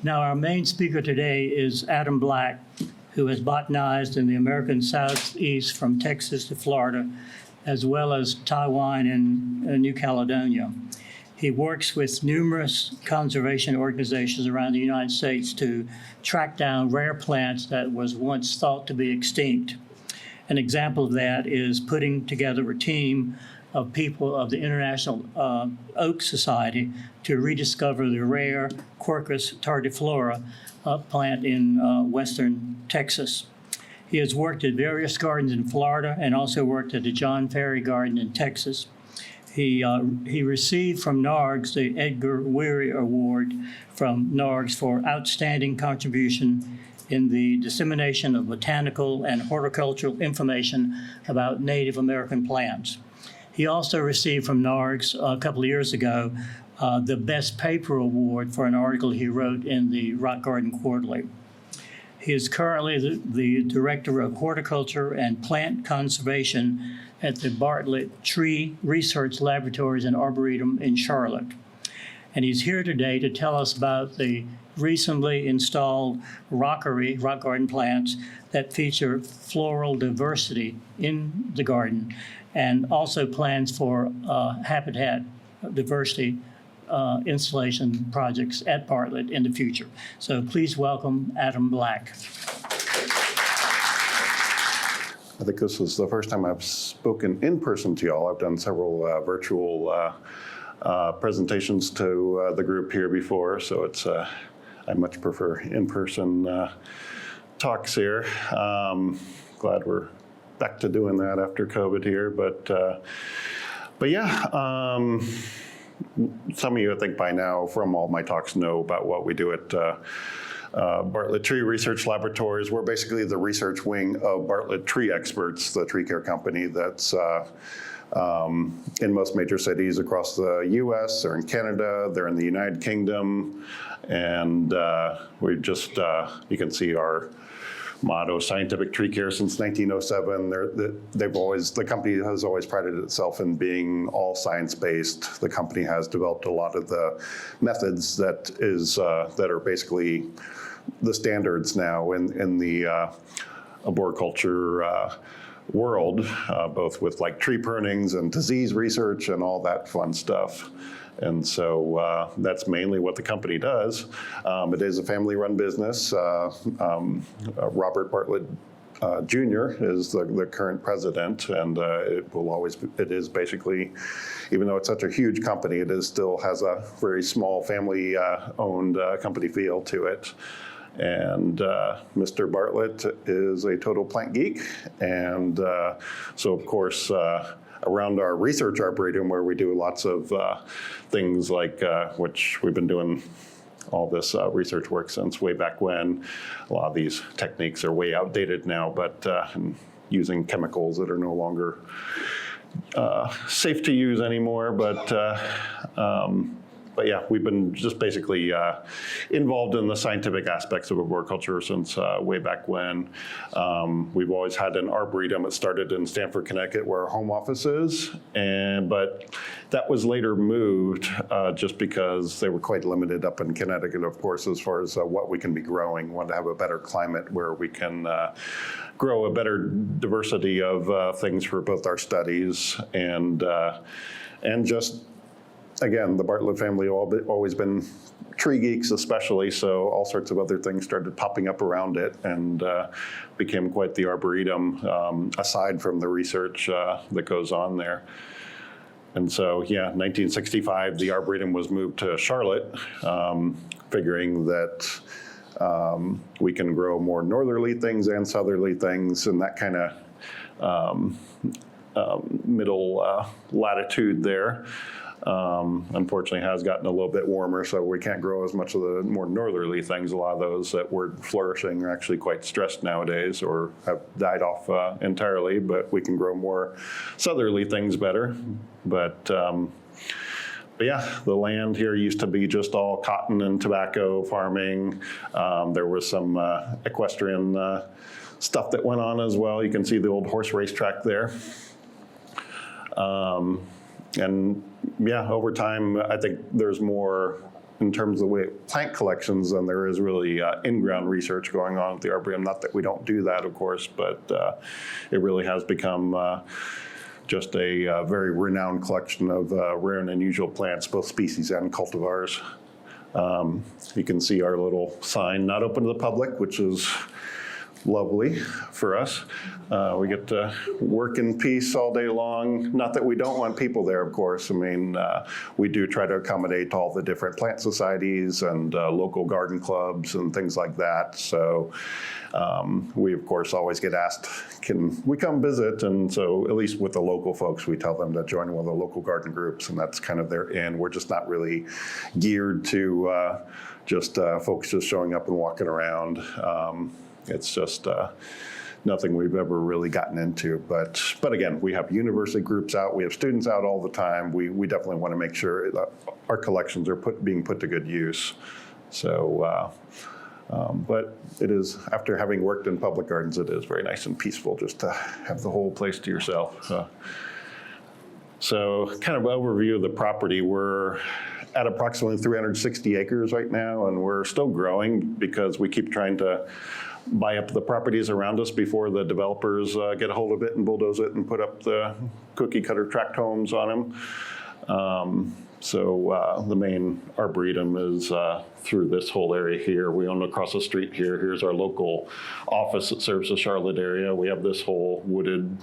Now, our main speaker today is Adam Black, who has botanized in the American Southeast from Texas to Florida, as well as Taiwan and New Caledonia. He works with numerous conservation organizations around the United States to track down rare plants that was once thought to be extinct. An example of that is putting together a team of people of the International Oak Society to rediscover the rare Quercus tardiflora plant in western Texas. He has worked at various gardens in Florida and also worked at the John Ferry Garden in Texas. He received from NARGS the Edgar Weary Award from NARGS for outstanding contribution in the dissemination of botanical and horticultural information about Native American plants. He also received from NARGS a couple of years ago the Best Paper Award for an article he wrote in the Rock Garden Quarterly. He is currently the Director of Horticulture and Plant Conservation at the Bartlett Tree Research Laboratories and Arboretum in Charlotte. And he's here today to tell us about the recently installed Rockery rock garden plants that feature floral diversity in the garden, and also plans for habitat diversity installation projects at Bartlett in the future. So please welcome Adam Black. I think this is the first time I've spoken in person to y'all. I've done several virtual presentations to the group here before, so it's I much prefer in-person talks here. Glad we're back to doing that after COVID here, but yeah, some of you I think by now from all my talks know about what we do at Bartlett Tree Research Laboratories. We're basically the research wing of Bartlett Tree Experts, the tree care company that's in most major cities across the US. They're in Canada, they're in the United Kingdom, and we just, you can see our motto, scientific tree care since 1907. The company has always prided itself in being all science-based. The company has developed a lot of the methods that are basically the standards now in the arboriculture world, both with like tree prunings and disease research and all that fun stuff. And so that's mainly what the company does. It is a family-run business. Robert Bartlett Jr. is the current president, and it is basically, even though it's such a huge company, it still has a very small family-owned company feel to it. And Mr. Bartlett is a total plant geek, and so of course around our research arboretum, where we do lots of things like which we've been doing all this research work since way back when. A lot of these techniques are way outdated now, but using chemicals that are no longer safe to use anymore. But yeah, we've been just basically involved in the scientific aspects of arboriculture since way back when. We've always had an arboretum. It started in Stamford, Connecticut, where our home office is, but that was later moved just because they were quite limited up in Connecticut, of course, as far as what we can be growing. We want to have a better climate where we can grow a better diversity of things for both our studies and just, again, the Bartlett family always been tree geeks especially, so all sorts of other things started popping up around it and became quite the arboretum, aside from the research that goes on there. And so, yeah, 1965, the arboretum was moved to Charlotte, figuring that we can grow more northerly things and southerly things, and that kind of middle latitude there. Unfortunately has gotten a little bit warmer, so we can't grow as much of the more northerly things. A lot of those that were flourishing are actually quite stressed nowadays or have died off entirely, but we can grow more southerly things better. But yeah, the land here used to be just all cotton and tobacco farming. There was some equestrian stuff that went on as well. You can see the old horse racetrack there. And yeah, over time, I think there's more in terms of the way plant collections than there is really in-ground research going on at the Arboretum. Not that we don't do that, of course, but it really has become just a very renowned collection of rare and unusual plants, both species and cultivars. You can see our little sign, not open to the public, which is lovely for us. We get to work in peace all day long. Not that we don't want people there, of course. I mean, we do try to accommodate all the different plant societies and local garden clubs and things like that. So we, of course, always get asked, can we come visit? And so at least with the local folks, we tell them to join one of the local garden groups, and that's kind of their in. We're just not really geared to just folks just showing up and walking around. It's just nothing we've ever really gotten into. But again, we have university groups out. We have students out all the time. We definitely want to make sure that our collections are being put to good use. So, but it is, after having worked in public gardens, it is very nice and peaceful just to have the whole place to yourself. So kind of overview of the property. We're at approximately 360 acres right now, and we're still growing because we keep trying to buy up the properties around us before the developers get a hold of it and bulldoze it and put up the cookie cutter tract homes on them. So the main Arboretum is through this whole area here. We own across the street here. Here's our local office that serves the Charlotte area. We have this whole wooded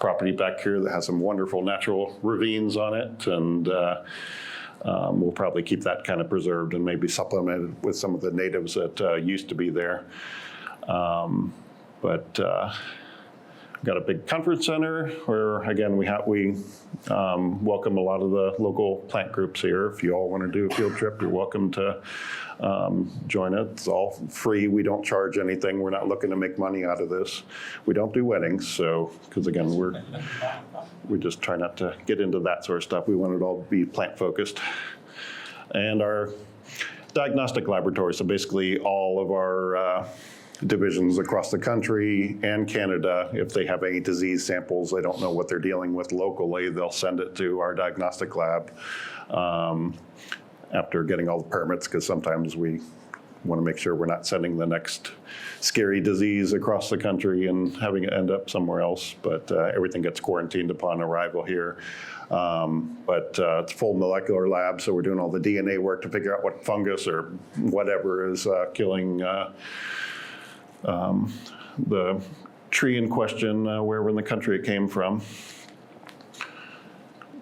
property back here that has some wonderful natural ravines on it, and we'll probably keep that kind of preserved and maybe supplemented with some of the natives that used to be there. Got a big conference center where, again, we welcome a lot of the local plant groups here. If you all want to do a field trip, you're welcome to join it. It's all free. We don't charge anything. We're not looking to make money out of this. We don't do weddings, so, because again, we just try not to get into that sort of stuff. We want it all to be plant focused. And our diagnostic laboratory, so basically all of our divisions across the country and Canada, if they have any disease samples, they don't know what they're dealing with locally, they'll send it to our diagnostic lab after getting all the permits, because sometimes we want to make sure we're not sending the next scary disease across the country and having it end up somewhere else. But everything gets quarantined upon arrival here. It's a full molecular lab, so we're doing all the DNA work to figure out what fungus or whatever is killing the tree in question, wherever in the country it came from.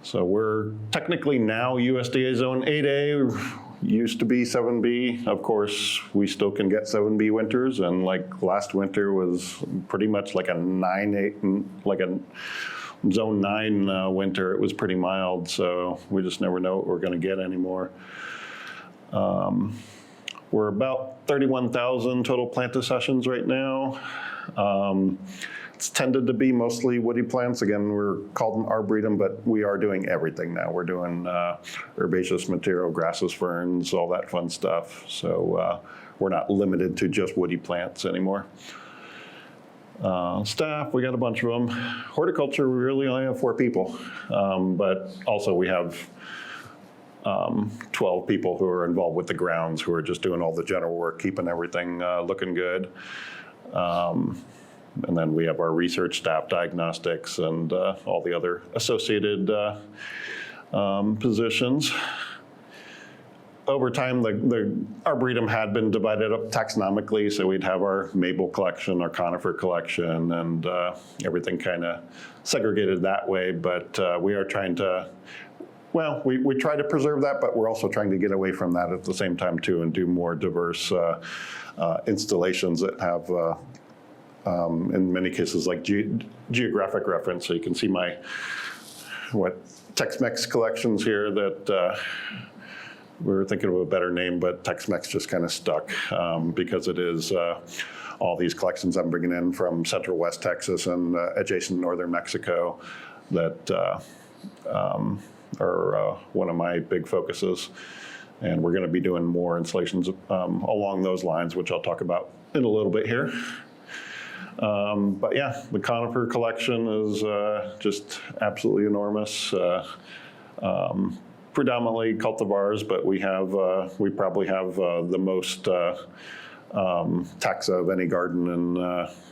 So we're technically now USDA Zone 8A, used to be 7B. Of course, we still can get 7B winters, and like last winter was pretty much like a 9/8, like a Zone 9 winter. It was pretty mild, so we just never know what we're going to get anymore. We're about 31,000 total plant accessions right now. It's tended to be mostly woody plants. Again, we're called an arboretum, but we are doing everything now. We're doing herbaceous material, grasses, ferns, all that fun stuff. So we're not limited to just woody plants anymore. Staff, we got a bunch of them. Horticulture, we really only have 4 people, but also we have 12 people who are involved with the grounds, who are just doing all the general work, keeping everything looking good. And then we have our research staff, diagnostics, and all the other associated positions. Over time, the Arboretum had been divided up taxonomically, so we'd have our maple collection, our conifer collection, and everything kind of segregated that way. But we are trying to, well, we try to preserve that, but we're also trying to get away from that at the same time too, and do more diverse installations that have, in many cases, like geographic reference. So you can see my Tex-Mex collections here that we were thinking of a better name, but Tex-Mex just kind of stuck because it is all these collections I'm bringing in from Central West Texas and adjacent northern Mexico that are one of my big focuses. And we're going to be doing more installations along those lines, which I'll talk about in a little bit here. But yeah, the conifer collection is just absolutely enormous. predominantly cultivars, but we probably have the most taxa of any garden in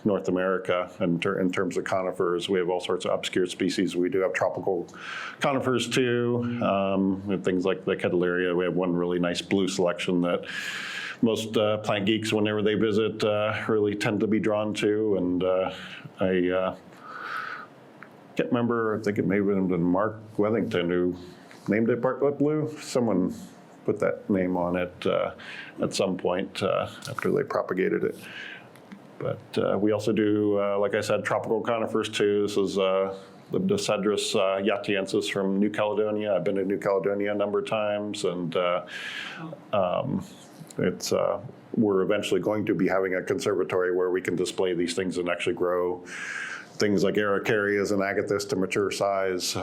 North America. In terms of conifers, we have all sorts of obscure species. We do have tropical conifers too, and things like the Ketelaria. We have one really nice blue selection that most plant geeks, whenever they visit, really tend to be drawn to. And I can't remember, I think it may have been Mark Wethington who named it Bartlett Blue. Someone put that name on it at some point after they propagated it. But we also do, like I said, tropical conifers too. This is the Cedrus yatiensis from New Caledonia. I've been to New Caledonia a number of times, and we're eventually going to be having a conservatory where we can display these things and actually grow things like araucarias and agathis to mature size.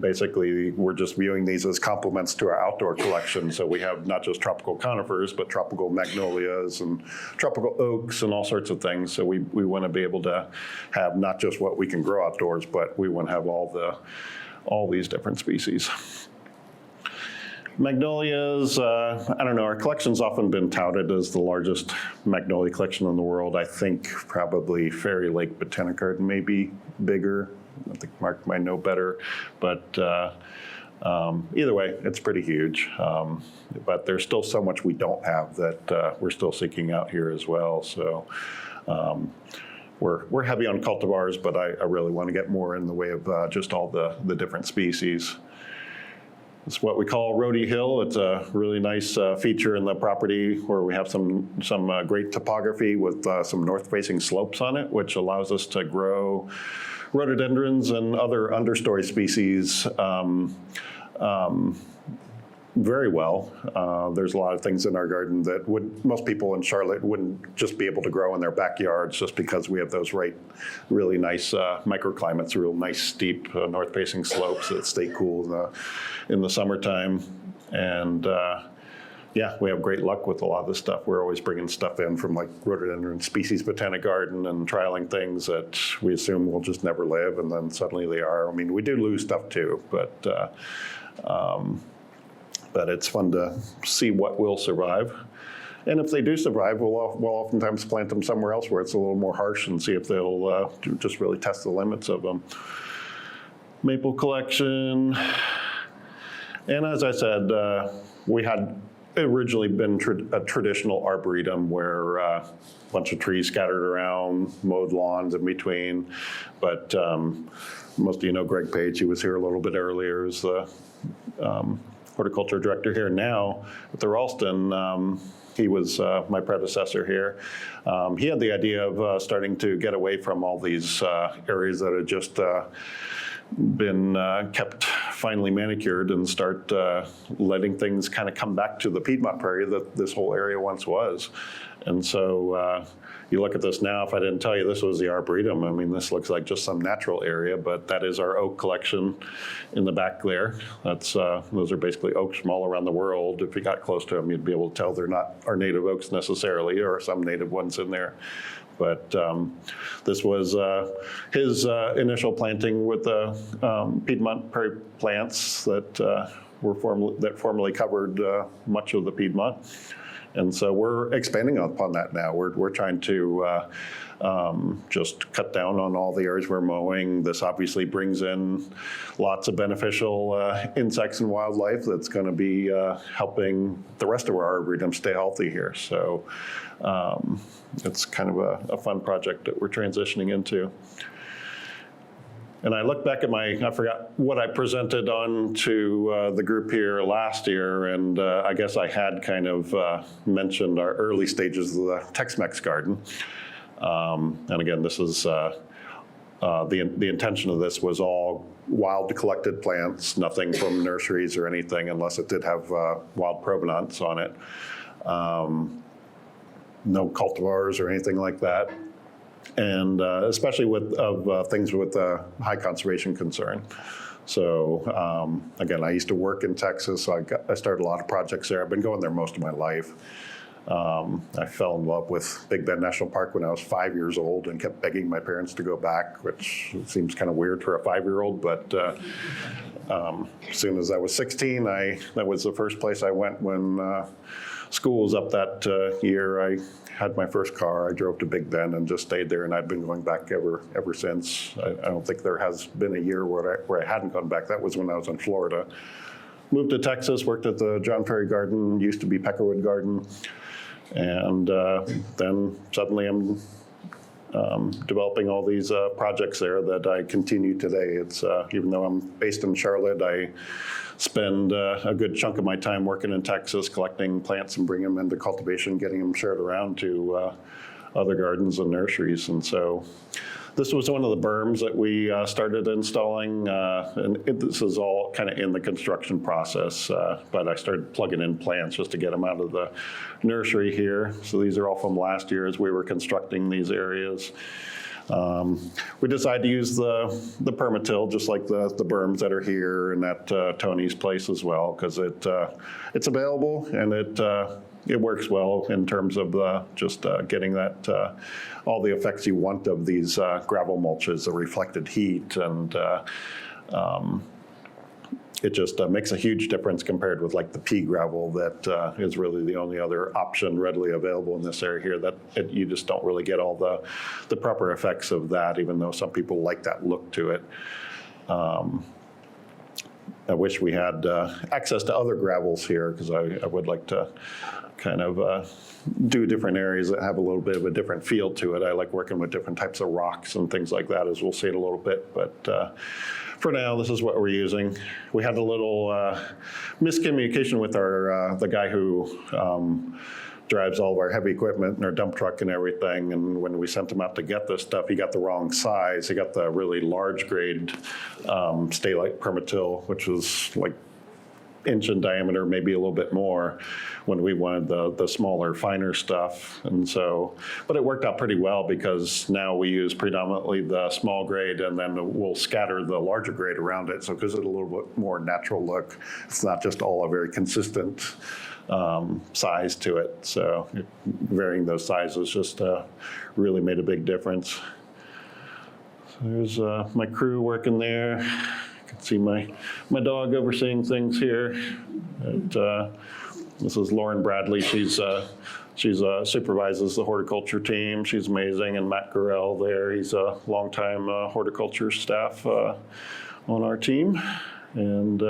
Basically, we're just viewing these as complements to our outdoor collection. So we have not just tropical conifers, but tropical magnolias and tropical oaks and all sorts of things. So we want to be able to have not just what we can grow outdoors, but we want to have all these different species. Magnolias, I don't know, our collection's often been touted as the largest magnolia collection in the world. I think probably Fairy Lake Botanic Garden may be bigger. I think Mark might know better, but either way, it's pretty huge. But there's still so much we don't have that we're still seeking out here as well. So we're heavy on cultivars, but I really want to get more in the way of just all the different species. It's what we call Rhodey Hill. It's a really nice feature in the property where we have some great topography with some north-facing slopes on it, which allows us to grow rhododendrons and other understory species very well. There's a lot of things in our garden that most people in Charlotte wouldn't just be able to grow in their backyards just because we have those really nice microclimates, real nice steep north-facing slopes that stay cool in the summertime. And yeah, we have great luck with a lot of this stuff. We're always bringing stuff in from like Rhododendron Species Botanic Garden and trialing things that we assume will just never live, and then suddenly they are. I mean, we do lose stuff too, but it's fun to see what will survive. And if they do survive, we'll oftentimes plant them somewhere else where it's a little more harsh and see if they'll just really test the limits of them. Maple collection. And as I said, we had originally been a traditional arboretum where a bunch of trees scattered around, mowed lawns in between. But most of you know Greg Page. He was here a little bit earlier as the horticulture director here now at the Ralston. He was my predecessor here. He had the idea of starting to get away from all these areas that had just been kept finely manicured and start letting things kind of come back to the Piedmont prairie that this whole area once was. And so you look at this now, if I didn't tell you this was the Arboretum, I mean, this looks like just some natural area, but that is our oak collection in the back there. Those are basically oaks from all around the world. If you got close to them, you'd be able to tell they're not our native oaks necessarily. There are some native ones in there. But this was his initial planting with the Piedmont prairie plants that formerly covered much of the Piedmont. And so we're expanding upon that now. We're trying to just cut down on all the areas we're mowing. This obviously brings in lots of beneficial insects and wildlife that's going to be helping the rest of our arboretum stay healthy here. So it's kind of a fun project that we're transitioning into. And I look back at I forgot what I presented on to the group here last year, and I guess I had kind of mentioned our early stages of the Tex-Mex garden. And again, this is, the intention of this was all wild collected plants, nothing from nurseries or anything, unless it did have wild provenance on it. No cultivars or anything like that. And especially with things with high conservation concern. So again, I used to work in Texas, so I started a lot of projects there. I've been going there most of my life. I fell in love with Big Bend National Park when I was 5 years old and kept begging my parents to go back, which seems kind of weird for a 5-year-old, but as soon as I was 16, that was the first place I went when school was up that year. I had my first car. I drove to Big Bend and just stayed there, and I've been going back ever since. I don't think there has been a year where I hadn't gone back. That was when I was in Florida. Moved to Texas, worked at the John Ferry Garden, used to be Peckerwood Garden, and then suddenly I'm developing all these projects there that I continue today. It's even though I'm based in Charlotte, I spend a good chunk of my time working in Texas, collecting plants and bringing them into cultivation, getting them shared around to other gardens and nurseries. And so this was one of the berms that we started installing, and this is all kind of in the construction process, but I started plugging in plants just to get them out of the nursery here. So these are all from last year as we were constructing these areas. We decided to use the permatill, just like the berms that are here and at Tony's place as well, because it's available and it works well in terms of just getting that all the effects you want of these gravel mulches, the reflected heat, and it just makes a huge difference compared with like the pea gravel that is really the only other option readily available in this area here, that you just don't really get all the proper effects of that, even though some people like that look to it. I wish we had access to other gravels here, because I would like to kind of do different areas that have a little bit of a different feel to it. I like working with different types of rocks and things like that, as we'll see in a little bit. But for now, this is what we're using. We had a little miscommunication with the guy who drives all of our heavy equipment and our dump truck and everything. And when we sent him out to get this stuff, he got the wrong size. He got the really large grade Stay-Lite permatill, which was like inch in diameter, maybe a little bit more, when we wanted the smaller, finer stuff. And so, but it worked out pretty well, because now we use predominantly the small grade, and then we'll scatter the larger grade around it. So it gives it a little bit more natural look. It's not just all a very consistent size to it. So varying those sizes just really made a big difference. So there's my crew working there. You can see my dog overseeing things here. This is Lauren Bradley. She's supervises the horticulture team. She's amazing. And Matt Gorell there. He's a longtime horticulture staff on our team. And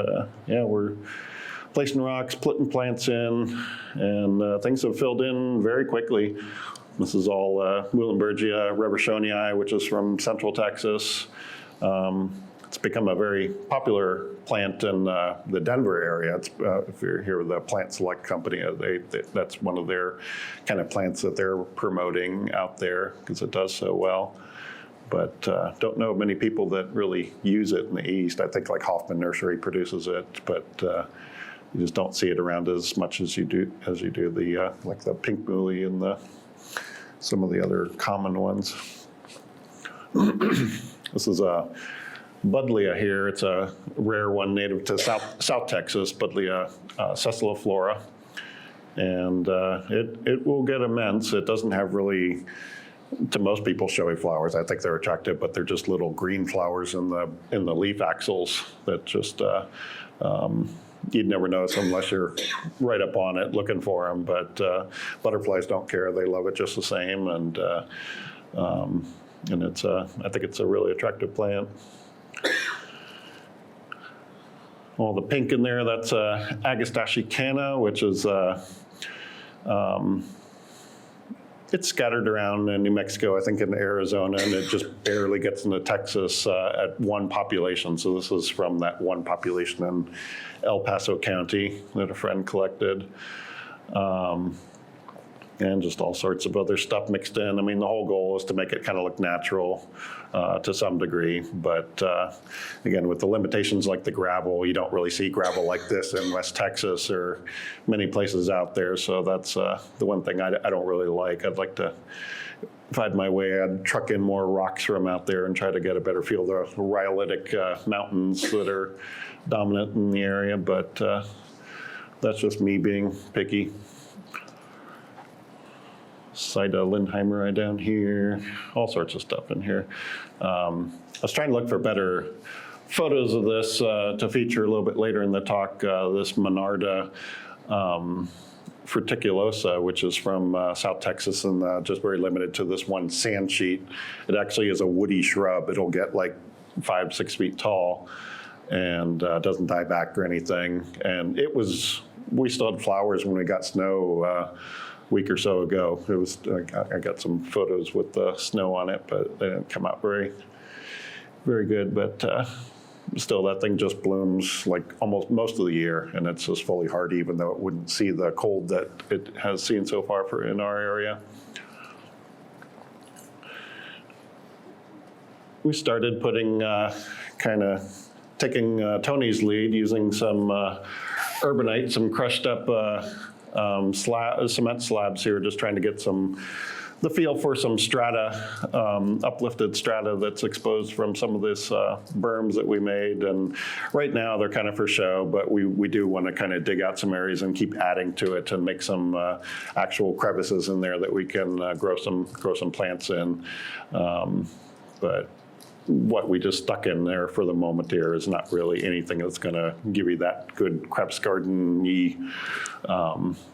yeah, we're placing rocks, putting plants in, and things have filled in very quickly. This is all Muhlenbergia reversionii, which is from Central Texas. It's become a very popular plant in the Denver area. It's, if you're here with the Plant Select Company, that's one of their kind of plants that they're promoting out there, because it does so well. But don't know many people that really use it in the East. I think like Hoffman Nursery produces it, but you just don't see it around as much as you do the like the pink mooly and some of the other common ones. This is a Buddleia here. It's a rare one native to South Texas, Buddleia sessiliflora. And it will get immense. It doesn't have really, to most people, showy flowers. I think they're attractive, but they're just little green flowers in the leaf axils that just, you'd never notice them unless you're right up on it looking for them. But butterflies don't care. They love it just the same. And it's I think it's a really attractive plant. All the pink in there, that's Agastachicana, which is it's scattered around in New Mexico, I think in Arizona, and it just barely gets into Texas at one population. So this is from that one population in El Paso County that a friend collected. And just all sorts of other stuff mixed in. I mean, the whole goal is to make it kind of look natural to some degree. But again, with the limitations like the gravel, you don't really see gravel like this in West Texas or many places out there. So that's the one thing I don't really like. I'd like to, if I had my way, I'd truck in more rocks from out there and try to get a better feel of the rhyolitic mountains that are dominant in the area. But that's just me being picky. Sida Lindheimeri down here, all sorts of stuff in here. I was trying to look for better photos of this to feature a little bit later in the talk. This Monarda fruticulosa, which is from South Texas and just very limited to this one sand sheet. It actually is a woody shrub. It'll get like 5, 6 feet tall and doesn't die back or anything. And we still had flowers when we got snow a week or so ago. It was, I got some photos with the snow on it, but they didn't come out very, very good. But still, that thing just blooms like almost most of the year, and it's just fully hardy, even though it wouldn't see the cold that it has seen so far in our area. We started putting, kind of taking Tony's lead, using some urbanite, some crushed up cement slabs here, just trying to get the feel for some strata, uplifted strata that's exposed from some of this berms that we made. And right now they're kind of for show, but we do want to kind of dig out some areas and keep adding to it and make some actual crevices in there that we can grow some plants in. But what we just stuck in there for the moment here is not really anything that's going to give you that good crepe garden-y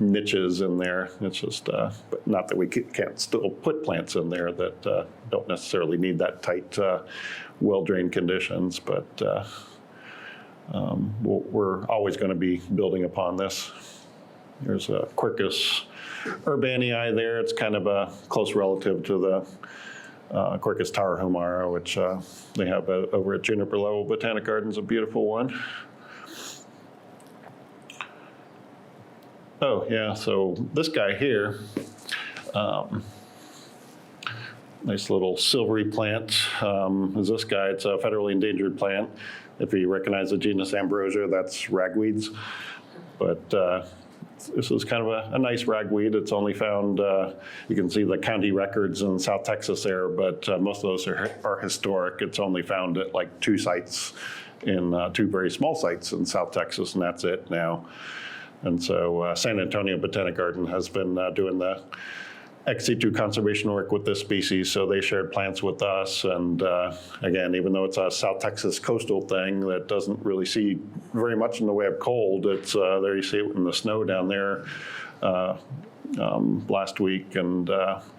niches in there. It's just, but not that we can't still put plants in there that don't necessarily need that tight, well-drained conditions, but we're always going to be building upon this. There's a Quercus urbanii there. It's kind of a close relative to the Quercus tarahumara, which they have over at Juniper Level Botanic Gardens, a beautiful one. Oh yeah, so this guy here, nice little silvery plant, is this guy. It's a federally endangered plant. If you recognize the genus Ambrosia, that's ragweeds. But this is kind of a nice ragweed. It's only found, you can see the county records in South Texas there, but most of those are historic. It's only found at like 2 sites in 2 very small sites in South Texas, and that's it now. And so San Antonio Botanic Garden has been doing the ex situ conservation work with this species, so they shared plants with us. And again, even though it's a South Texas coastal thing that doesn't really see very much in the way of cold, it's there you see it in the snow down there last week, and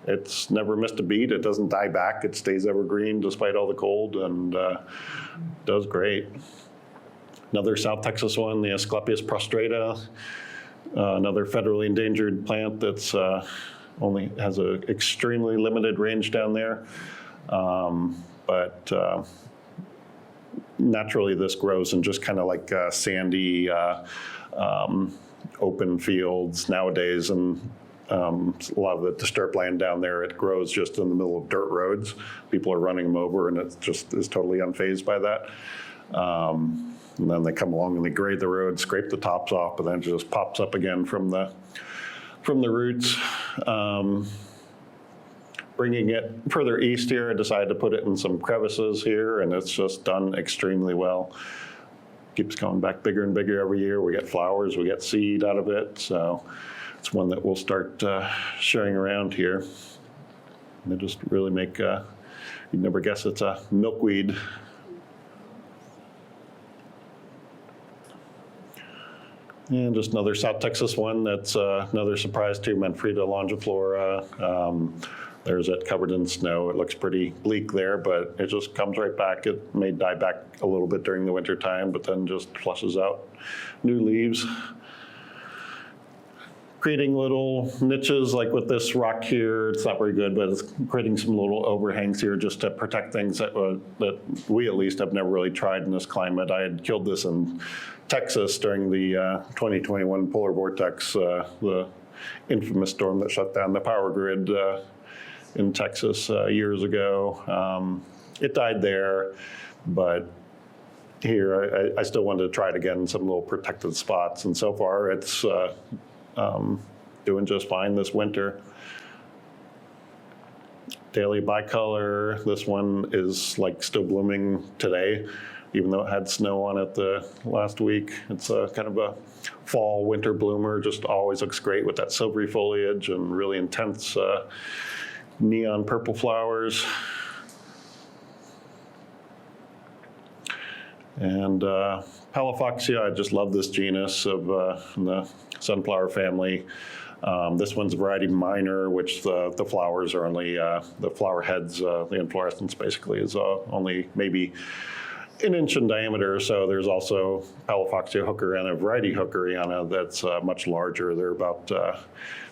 it's never missed a beat. It doesn't die back. It stays evergreen despite all the cold, and does great. Another South Texas one, the Asclepias prostrata, another federally endangered plant that's only has an extremely limited range down there. But naturally this grows in just kind of like sandy, open fields nowadays. And a lot of the disturbed land down there, it grows just in the middle of dirt roads. People are running them over, and it just is totally unfazed by that. And then they come along and they grade the road, scrape the tops off, but then it just pops up again from the roots. Bringing it further east here, I decided to put it in some crevices here, and it's just done extremely well. Keeps going back bigger and bigger every year. We get flowers, we get seed out of it, so it's one that we'll start sharing around here. And they just really make, you'd never guess it's a milkweed. And just another South Texas one that's another surprise too, Manfreda longiflora. There's it covered in snow. It looks pretty bleak there, but it just comes right back. It may die back a little bit during the winter time, but then just flushes out new leaves. Creating little niches like with this rock here. It's not very good, but it's creating some little overhangs here just to protect things that we at least have never really tried in this climate. I had killed this in Texas during the 2021 polar vortex, the infamous storm that shut down the power grid in Texas years ago. It died there, but here I still wanted to try it again in some little protected spots, and so far it's doing just fine this winter. Daily bicolor, this one is like still blooming today. even though it had snow on it the last week. It's a kind of a fall, winter bloomer, just always looks great with that silvery foliage and really intense neon purple flowers. And Palafoxia, I just love this genus of the sunflower family. This one's variety minor, which the flowers are only, the flower heads, the inflorescence basically is only maybe an inch in diameter. So there's also Palafoxia hookeriana, variety hookeriana, that's much larger. They're about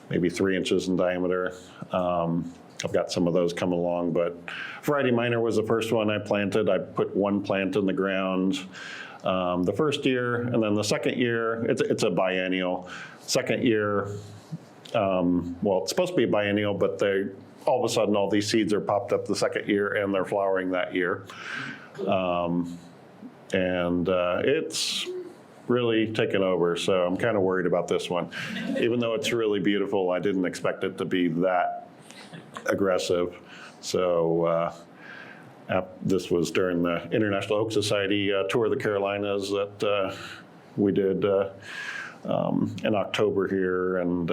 maybe 3 inches in diameter. I've got some of those coming along, but variety minor was the first one I planted. I put one plant in the ground the first year, and then the second year, it's a biennial. Second year, well, it's supposed to be a biennial, but all of a sudden all these seeds are popped up the second year and they're flowering that year. It's really taken over, so I'm kind of worried about this one. Even though it's really beautiful, I didn't expect it to be that aggressive. So this was during the International Oak Society tour of the Carolinas that we did in October here, and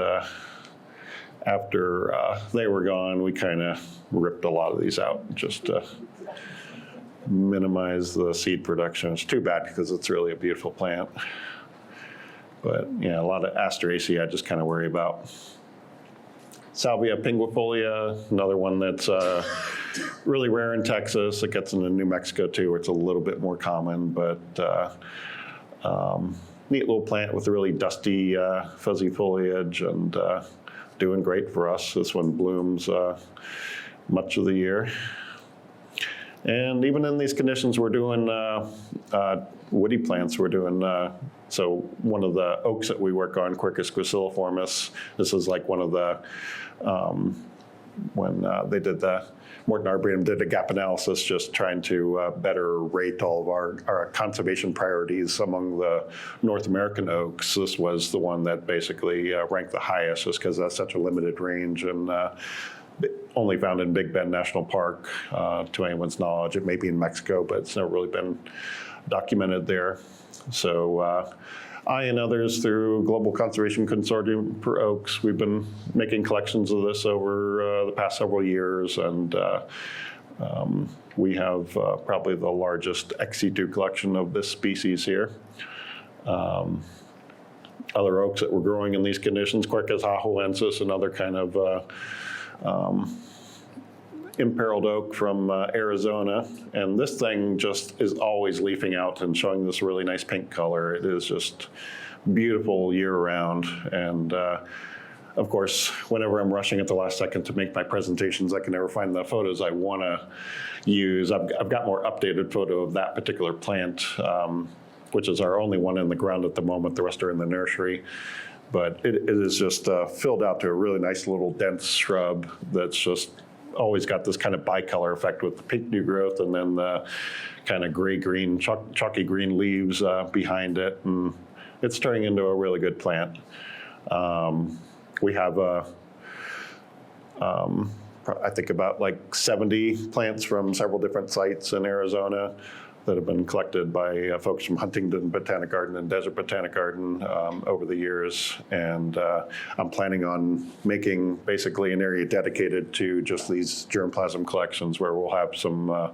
after they were gone, we kind of ripped a lot of these out just to minimize the seed production. It's too bad because it's really a beautiful plant. But yeah, a lot of Asteraceae I just kind of worry about. Salvia pinguifolia, another one that's really rare in Texas. It gets into New Mexico too, where it's a little bit more common, but neat little plant with really dusty, fuzzy foliage, and doing great for us. This one blooms much of the year. And even in these conditions, we're doing woody plants. We're doing, so one of the oaks that we work on, Quercus graciliformis, this is like one of the, when they did the, Morton Arboretum did a gap analysis just trying to better rate all of our conservation priorities among the North American oaks. This was the one that basically ranked the highest just because that's such a limited range and only found in Big Bend National Park, to anyone's knowledge. It may be in Mexico, but it's never really been documented there. So I and others through Global Conservation Consortium for Oaks, we've been making collections of this over the past several years, and we have probably the largest ex situ collection of this species here. Other oaks that were growing in these conditions, Quercus ajoensis, another kind of imperiled oak from Arizona, and this thing just is always leafing out and showing this really nice pink color. It is just beautiful year-round, and of course, whenever I'm rushing at the last second to make my presentations, I can never find the photos I want to use. I've got more updated photo of that particular plant, which is our only one in the ground at the moment. The rest are in the nursery. But it is just filled out to a really nice little dense shrub that's just always got this kind of bicolor effect with the pink new growth and then the kind of gray-green, chalky green leaves behind it. And it's turning into a really good plant. We have, I think, about like 70 plants from several different sites in Arizona that have been collected by folks from Huntington Botanic Garden and Desert Botanic Garden over the years. And I'm planning on making basically an area dedicated to just these germplasm collections where we'll have some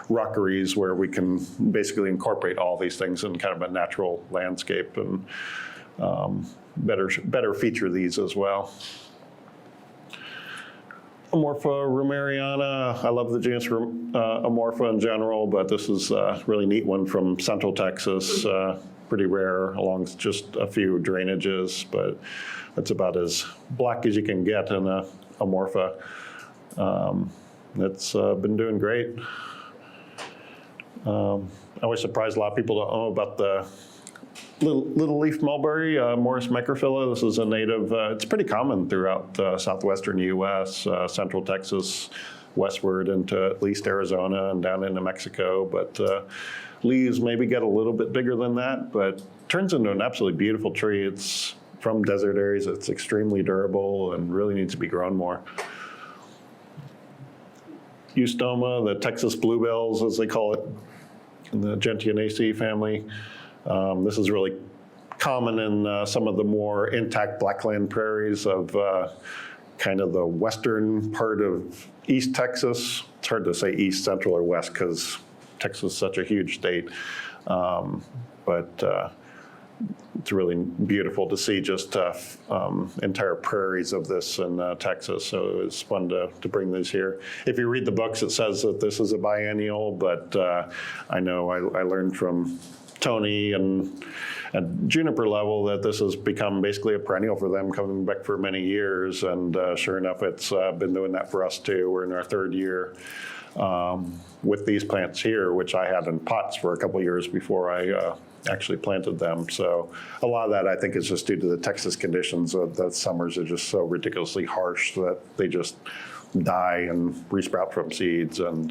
rockeries where we can basically incorporate all these things in kind of a natural landscape and better feature these as well. Amorpha rumeriana. I love the genus Amorpha in general, but this is a really neat one from Central Texas. Pretty rare along just a few drainages, but it's about as black as you can get in a Amorpha. It's been doing great. I always surprise a lot of people don't know about the little leaf mulberry, Morus microphylla. This is a native, it's pretty common throughout southwestern U.S., central Texas, westward into at least Arizona and down into Mexico. But leaves maybe get a little bit bigger than that, but turns into an absolutely beautiful tree. It's from desert areas. It's extremely durable and really needs to be grown more. Eustoma, the Texas bluebells, as they call it. in the Gentianaceae family. This is really common in some of the more intact blackland prairies of kind of the western part of East Texas. It's hard to say east, central, or west because Texas is such a huge state. But it's really beautiful to see just entire prairies of this in Texas. So it was fun to bring these here. If you read the books, it says that this is a biennial, but I know I learned from Tony and at juniper level that this has become basically a perennial for them, coming back for many years. And sure enough, it's been doing that for us too. We're in our third year with these plants here, which I had in pots for a couple years before I actually planted them. So a lot of that I think is just due to the Texas conditions. The summers are just so ridiculously harsh that they just die and resprout from seeds and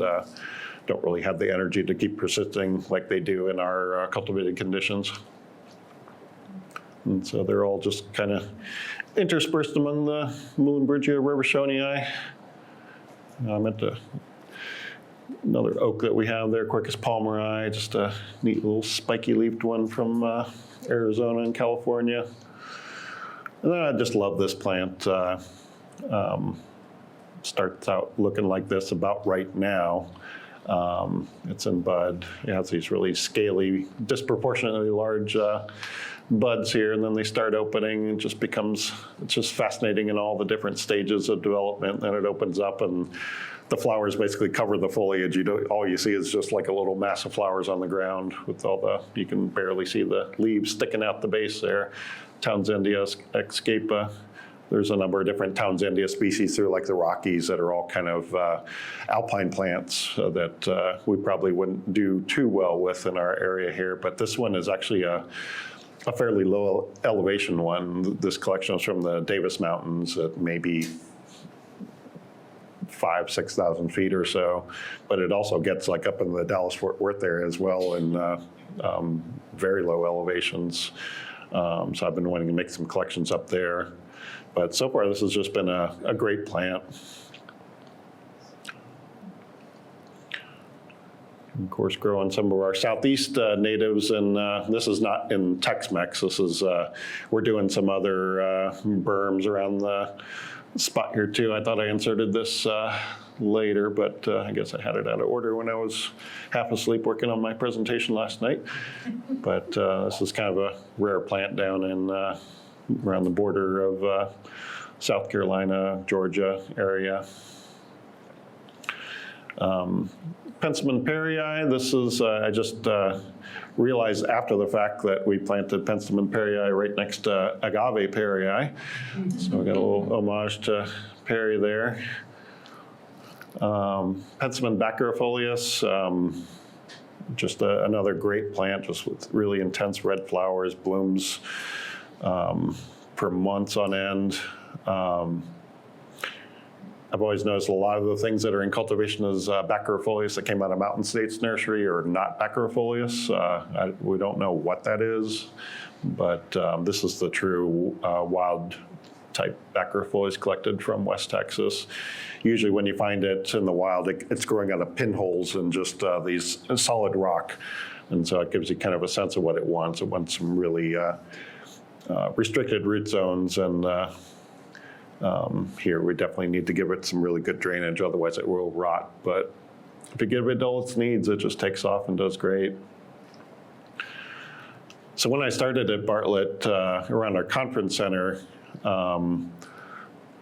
don't really have the energy to keep persisting like they do in our cultivated conditions. And so they're all just kind of interspersed among the Muhlenbergia reversionii. I meant to another oak that we have there, Quercus palmeri, just a neat little spiky-leafed one from Arizona and California. And then I just love this plant. Starts out looking like this about right now. It's in bud. It has these really scaly, disproportionately large buds here, and then they start opening. It just becomes, it's just fascinating in all the different stages of development. Then it opens up and the flowers basically cover the foliage. All you see is just like a little mass of flowers on the ground with all the, you can barely see the leaves sticking out the base there. Townsendia escapa. There's a number of different Townsendia species through like the Rockies that are all kind of alpine plants that we probably wouldn't do too well with in our area here. But this one is actually a fairly low elevation one. This collection is from the Davis Mountains at maybe 5,000 to 6,000 feet or so, but it also gets like up in the Dallas-Fort Worth area as well in very low elevations. So I've been wanting to make some collections up there. But so far, this has just been a great plant. Of course, growing some of our southeast natives, and this is not in Tex-Mex. This is, we're doing some other berms around the spot here too. I thought I inserted this later, but I guess I had it out of order when I was half asleep working on my presentation last night. But this is kind of a rare plant down in around the border of South Carolina, Georgia area. Penstemon perryi, this is, I just realized after the fact that we planted Penstemon perryi right next to agave perryi. So we got a little homage to Perry there. Penstemon baccherifolius, just another great plant, just with really intense red flowers, blooms for months on end. I've always noticed a lot of the things that are in cultivation as baccherifolius that came out of Mountain States Nursery are not baccherifolius. We don't know what that is, but this is the true wild type baccherifolius collected from West Texas. Usually when you find it in the wild, it's growing out of pinholes and just these solid rock. And so it gives you kind of a sense of what it wants. It wants some really restricted root zones, and here we definitely need to give it some really good drainage, otherwise it will rot. But if you give it all its needs, it just takes off and does great. So when I started at Bartlett around our conference center,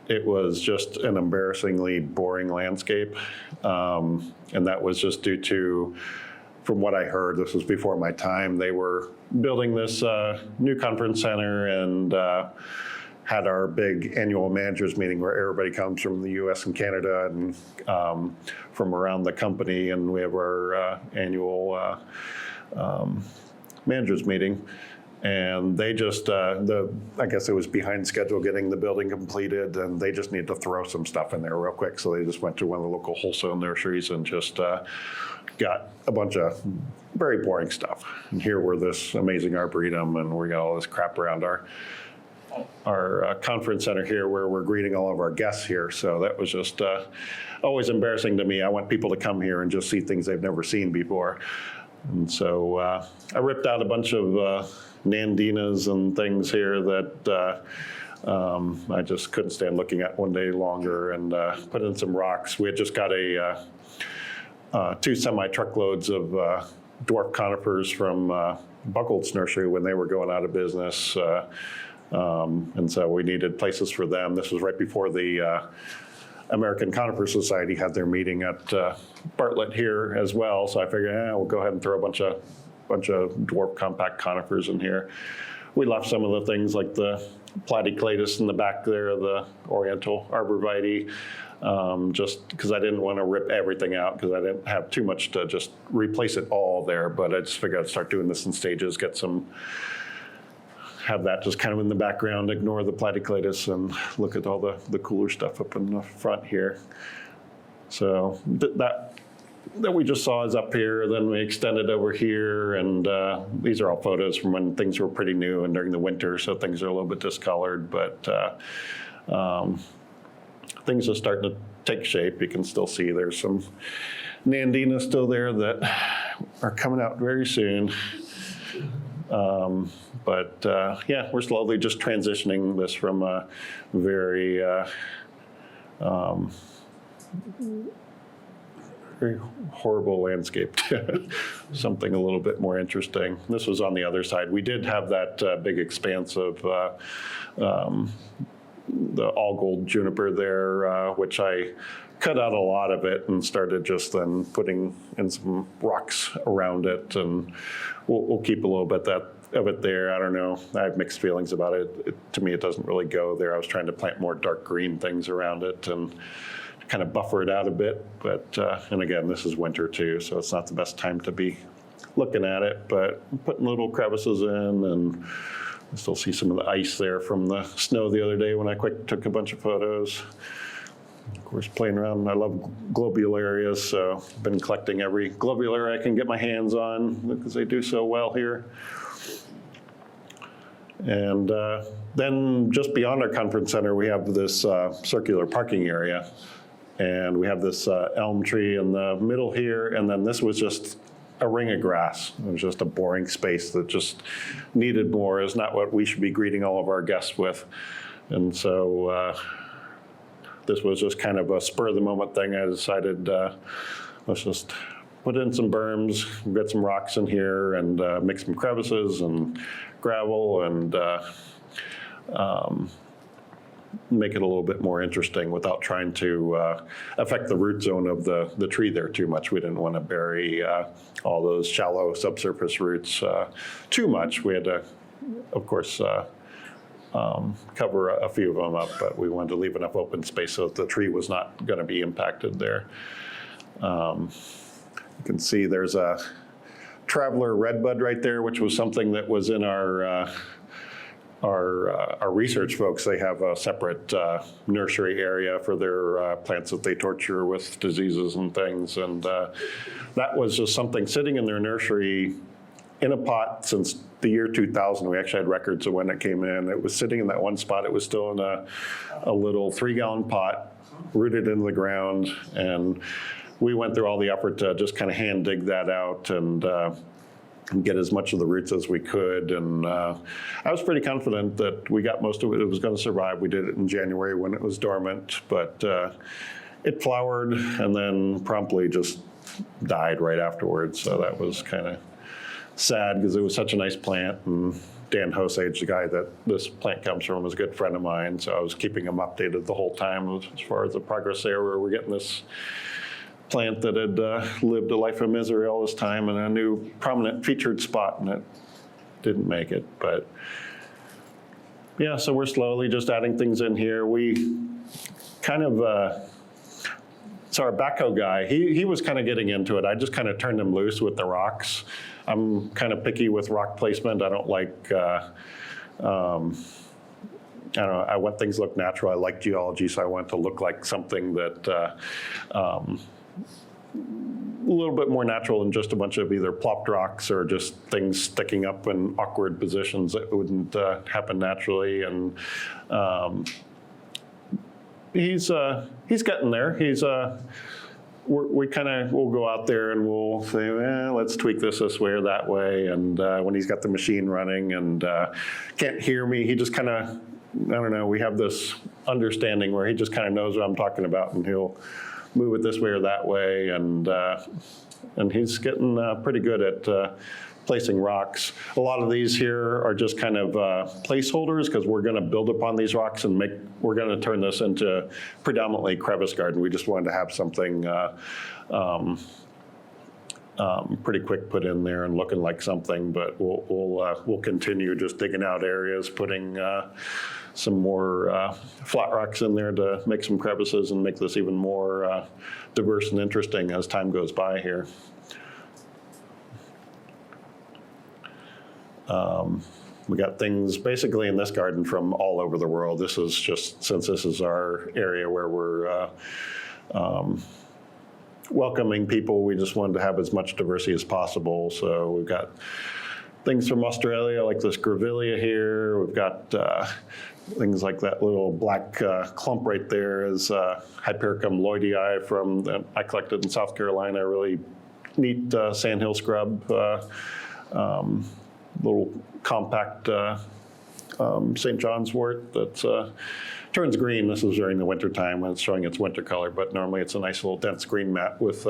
it was just an embarrassingly boring landscape. And that was just due to, from what I heard, this was before my time, they were building this new conference center and had our big annual managers meeting where everybody comes from the US and Canada and from around the company, and we have our annual managers meeting. And they just, I guess it was behind schedule getting the building completed, and they just needed to throw some stuff in there real quick. So they just went to one of the local wholesale nurseries and just got a bunch of very boring stuff. And here we're this amazing arboretum, and we got all this crap around our conference center here where we're greeting all of our guests here. So that was just always embarrassing to me. I want people to come here and just see things they've never seen before. And so I ripped out a bunch of Nandinas and things here that I just couldn't stand looking at one day longer, and put in some rocks. We had just got two semi-truckloads of dwarf conifers from Buckles Nursery when they were going out of business. And so we needed places for them. This was right before the American Conifer Society had their meeting at Bartlett here as well. So I figured, we'll go ahead and throw a bunch of dwarf compact conifers in here. We left some of the things like the platyclatus in the back there, the Oriental Arborvitae, just because I didn't want to rip everything out because I didn't have too much to just replace it all there. But I just figured I'd start doing this in stages, have that just kind of in the background, ignore the platyclatus, and look at all the cooler stuff up in the front here. So that we just saw is up here, then we extended over here, and these are all photos from when things were pretty new and during the winter, so things are a little bit discolored, but things are starting to take shape. You can still see there's some Nandina still there that are coming out very soon. Yeah, we're slowly just transitioning this from a very, very horrible landscape to something a little bit more interesting. This was on the other side. We did have that big expanse of the all gold juniper there, which I cut out a lot of it and started just then putting in some rocks around it, and we'll keep a little bit of it there. I don't know. I have mixed feelings about it. To me, it doesn't really go there. I was trying to plant more dark green things around it and kind of buffer it out a bit. But and again, this is winter too, so it's not the best time to be looking at it. But I'm putting little crevices in, and I still see some of the ice there from the snow the other day when I took a bunch of photos. Of course, playing around, I love globularias, so I've been collecting every globularia I can get my hands on because they do so well here. And then just beyond our conference center, we have this circular parking area. And we have this elm tree in the middle here, and then this was just a ring of grass. It was just a boring space that just needed more. It's not what we should be greeting all of our guests with. And so this was just kind of a spur of the moment thing. I decided let's just put in some berms, get some rocks in here, and mix some crevices and gravel, and make it a little bit more interesting without trying to affect the root zone of the tree there too much. We didn't want to bury all those shallow subsurface roots too much. We had to, of course, cover a few of them up, but we wanted to leave enough open space so that the tree was not going to be impacted there. You can see there's a traveler redbud right there, which was something that was in our research folks. They have a separate nursery area for their plants that they torture with diseases and things. And that was just something sitting in their nursery in a pot since the year 2000. We actually had records of when it came in. It was sitting in that one spot. It was still in a little 3-gallon pot, rooted into the ground. And we went through all the effort to just kind of hand dig that out and get as much of the roots as we could. And I was pretty confident that we got most of it. It was going to survive. We did it in January when it was dormant, but it flowered and then promptly just died right afterwards. So that was kind of sad because it was such a nice plant. And Dan Hosage, the guy that this plant comes from, was a good friend of mine. So I was keeping him updated the whole time as far as the progress there, where we're getting this plant that had lived a life of misery all this time in a new prominent featured spot, and it didn't make it. But yeah, so we're slowly just adding things in here. We kind of, so our backhoe guy, he was kind of getting into it. I just kind of turned him loose with the rocks. I'm kind of picky with rock placement. I don't like, I don't know, I want things to look natural. I like geology, so I want it to look like something that a little bit more natural than just a bunch of either plopped rocks or just things sticking up in awkward positions that wouldn't happen naturally. And he's getting there. He's we'll go out there and we'll say, let's tweak this way or that way. And when he's got the machine running and can't hear me, he just kind of, I don't know, we have this understanding where he just kind of knows what I'm talking about, and he'll move it this way or that way. And he's getting pretty good at placing rocks. A lot of these here are just kind of placeholders, because we're going to build upon these rocks and we're going to turn this into predominantly crevice garden. We just wanted to have something pretty quick put in there and looking like something, but we'll continue just digging out areas, putting some more flat rocks in there to make some crevices and make this even more diverse and interesting as time goes by here. We got things basically in this garden from all over the world. This is just, since this is our area where we're welcoming people, we just wanted to have as much diversity as possible. So we've got things from Australia, like this grevillea here. We've got things like that little black clump right there is Hypericum lloydii from that I collected in South Carolina, a really neat sandhill scrub. Little compact St. John's wort that turns green. This is during the winter time when it's showing its winter color, but normally it's a nice little dense green mat with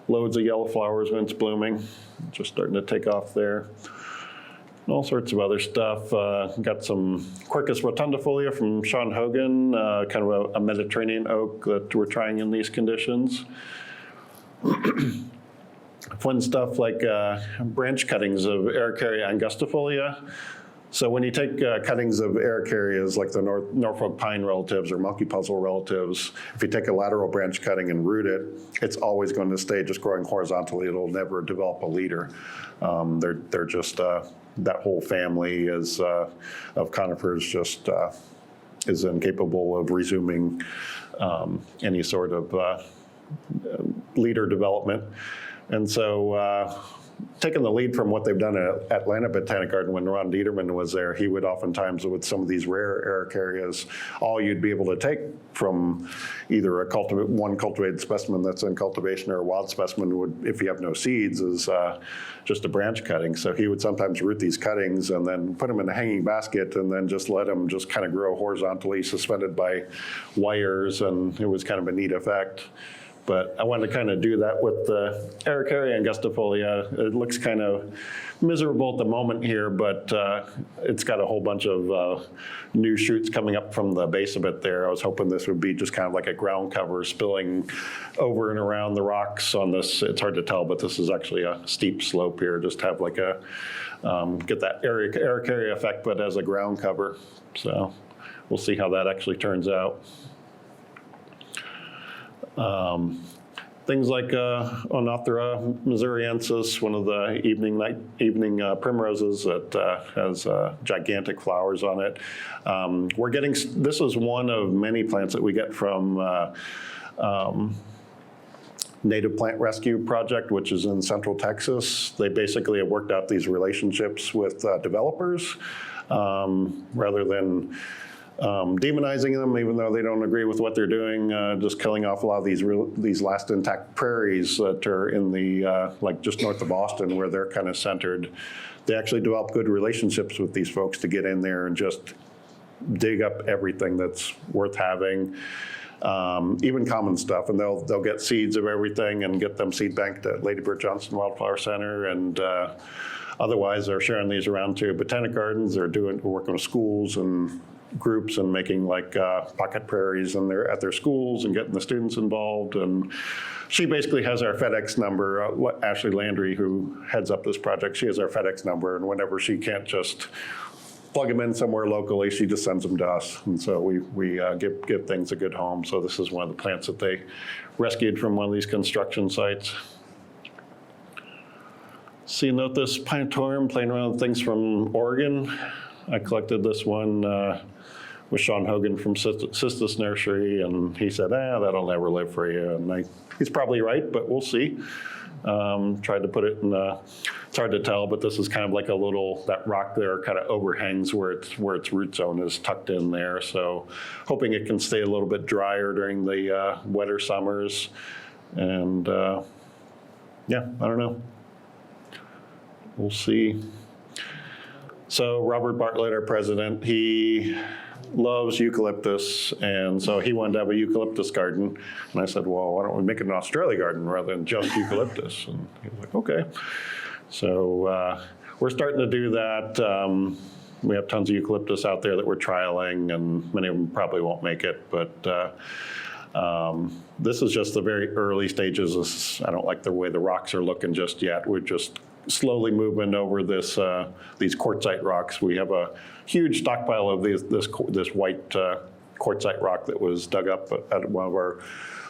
loads of yellow flowers when it's blooming. Just starting to take off there. And all sorts of other stuff. Got some Quercus rotundifolia from Sean Hogan, kind of a Mediterranean oak that we're trying in these conditions. Fun stuff like branch cuttings of Arboretum angustifolia. So when you take cuttings of Araucarias, like the Norfolk pine relatives or monkey puzzle relatives, if you take a lateral branch cutting and root it, it's always going to stay just growing horizontally. It'll never develop a leader. They're just, that whole family is, of conifers just is incapable of resuming any sort of leader development. And so taking the lead from what they've done at Atlanta Botanic Garden when Ron Dieterman was there, he would oftentimes, with some of these rare Araucarias, all you'd be able to take from either one cultivated specimen that's in cultivation or a wild specimen would, if you have no seeds, is just a branch cutting. So he would sometimes root these cuttings and then put them in a hanging basket and then just let them just kind of grow horizontally, suspended by wires, and it was kind of a neat effect. But I wanted to kind of do that with the Arboretum angustifolia. It looks kind of miserable at the moment here, but it's got a whole bunch of new shoots coming up from the base of it there. I was hoping this would be just kind of like a ground cover spilling over and around the rocks on this. It's hard to tell, but this is actually a steep slope here. Just have like a, get that Araucaria effect, but as a ground cover. So we'll see how that actually turns out. Things like Onothera missouriensis, one of the evening primroses that has gigantic flowers on it. We're getting, this is one of many plants that we get from Native Plant Rescue Project, which is in Central Texas. They basically have worked out these relationships with developers rather than demonizing them, even though they don't agree with what they're doing, just killing off a lot of these last intact prairies that are in the, like just north of Boston, where they're kind of centered. They actually develop good relationships with these folks to get in there and just dig up everything that's worth having, even common stuff. And they'll get seeds of everything and get them seed banked at Lady Bird Johnson Wildflower Center. And otherwise, they're sharing these around to botanic gardens. They're working with schools and groups and making like pocket prairies and they're at their schools and getting the students involved. And she basically has our FedEx number. Ashley Landry, who heads up this project, she has our FedEx number, and whenever she can't just plug them in somewhere locally, she just sends them to us. And so we give things a good home. So this is one of the plants that they rescued from one of these construction sites. See, note this Pinatorium, playing around with things from Oregon. I collected this one with Sean Hogan from Sistis Nursery, and he said, that'll never live for you. And he's probably right, but we'll see. Tried to put it in, it's hard to tell, but this is kind of like a little, that rock there kind of overhangs where its root zone is tucked in there. So hoping it can stay a little bit drier during the wetter summers. And yeah, I don't know. We'll see. So Robert Bartlett, our president, he loves eucalyptus, and so he wanted to have a eucalyptus garden. And I said, well, why don't we make it an Australia garden rather than just eucalyptus? And he was like, okay. So we're starting to do that. We have tons of eucalyptus out there that we're trialing, and many of them probably won't make it, but this is just the very early stages. I don't like the way the rocks are looking just yet. We're just slowly moving over these quartzite rocks. We have a huge stockpile of this white quartzite rock that was dug up at one of our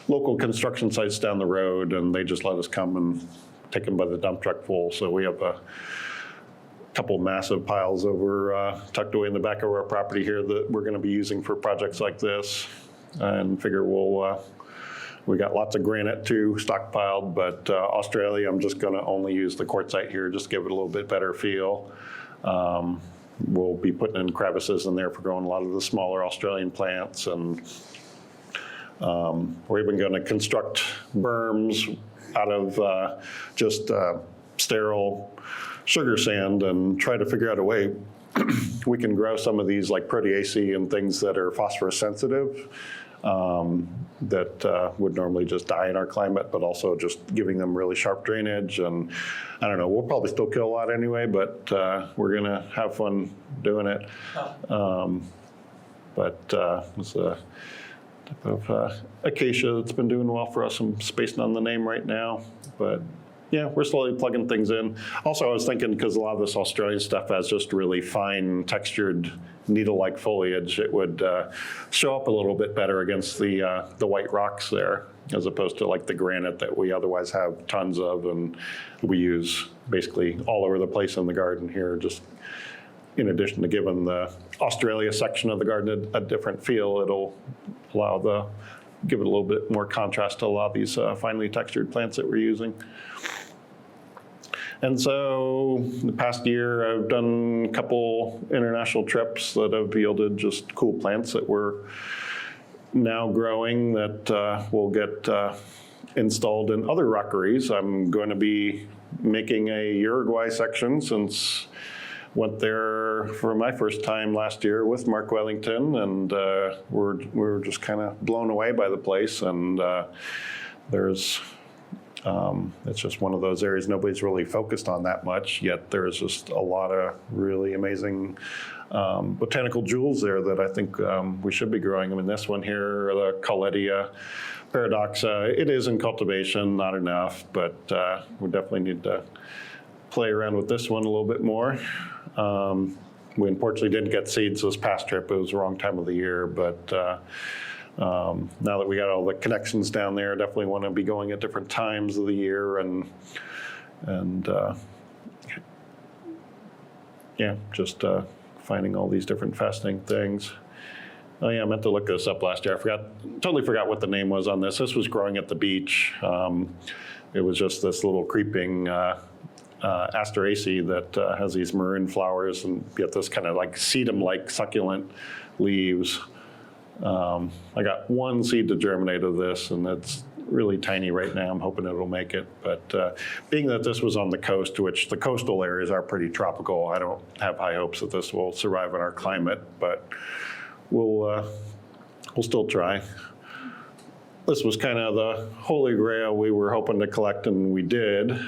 local construction sites down the road, and they just let us come and take them by the dump truck full. So we have a couple massive piles over tucked away in the back of our property here that we're going to be using for projects like this, and figure we got lots of granite too stockpiled, but Australia, I'm just going to only use the quartzite here, just to give it a little bit better feel. We'll be putting in crevices in there for growing a lot of the smaller Australian plants, and we're even going to construct berms out of just sterile sugar sand and try to figure out a way we can grow some of these like Proteaceae and things that are phosphorus sensitive that would normally just die in our climate, but also just giving them really sharp drainage. And I don't know, we'll probably still kill a lot anyway, but we're going to have fun doing it. It's a type of acacia that's been doing well for us. I'm spacing on the name right now, but yeah, we're slowly plugging things in. Also, I was thinking, because a lot of this Australian stuff has just really fine textured needle-like foliage, it would show up a little bit better against the white rocks there, as opposed to like the granite that we otherwise have tons of, and we use basically all over the place in the garden here. Just in addition to giving the Australia section of the garden a different feel, it'll give it a little bit more contrast to a lot of these finely textured plants that we're using. And so the past year, I've done a couple international trips that have yielded just cool plants that we're now growing that will get installed in other rockeries. I'm going to be making a Uruguay section, since went there for my first time last year with Mark Wellington, and we're just kind of blown away by the place. And it's just one of those areas nobody's really focused on that much, yet there's just a lot of really amazing botanical jewels there that I think we should be growing. I mean, this one here, the Colletia paradoxa, it is in cultivation, not enough, but we definitely need to play around with this one a little bit more. We unfortunately didn't get seeds this past trip. It was the wrong time of the year, but now that we got all the connections down there, definitely want to be going at different times of the year, and yeah, just finding all these different fascinating things. Oh yeah, I meant to look this up last year. Totally forgot what the name was on this. This was growing at the beach. It was just this little creeping Asteraceae that has these maroon flowers and get this kind of like sedum-like succulent leaves. I got one seed to germinate of this, and it's really tiny right now. I'm hoping it'll make it. But being that this was on the coast, which the coastal areas are pretty tropical, I don't have high hopes that this will survive in our climate, but we'll still try. This was kind of the holy grail we were hoping to collect, and we did. This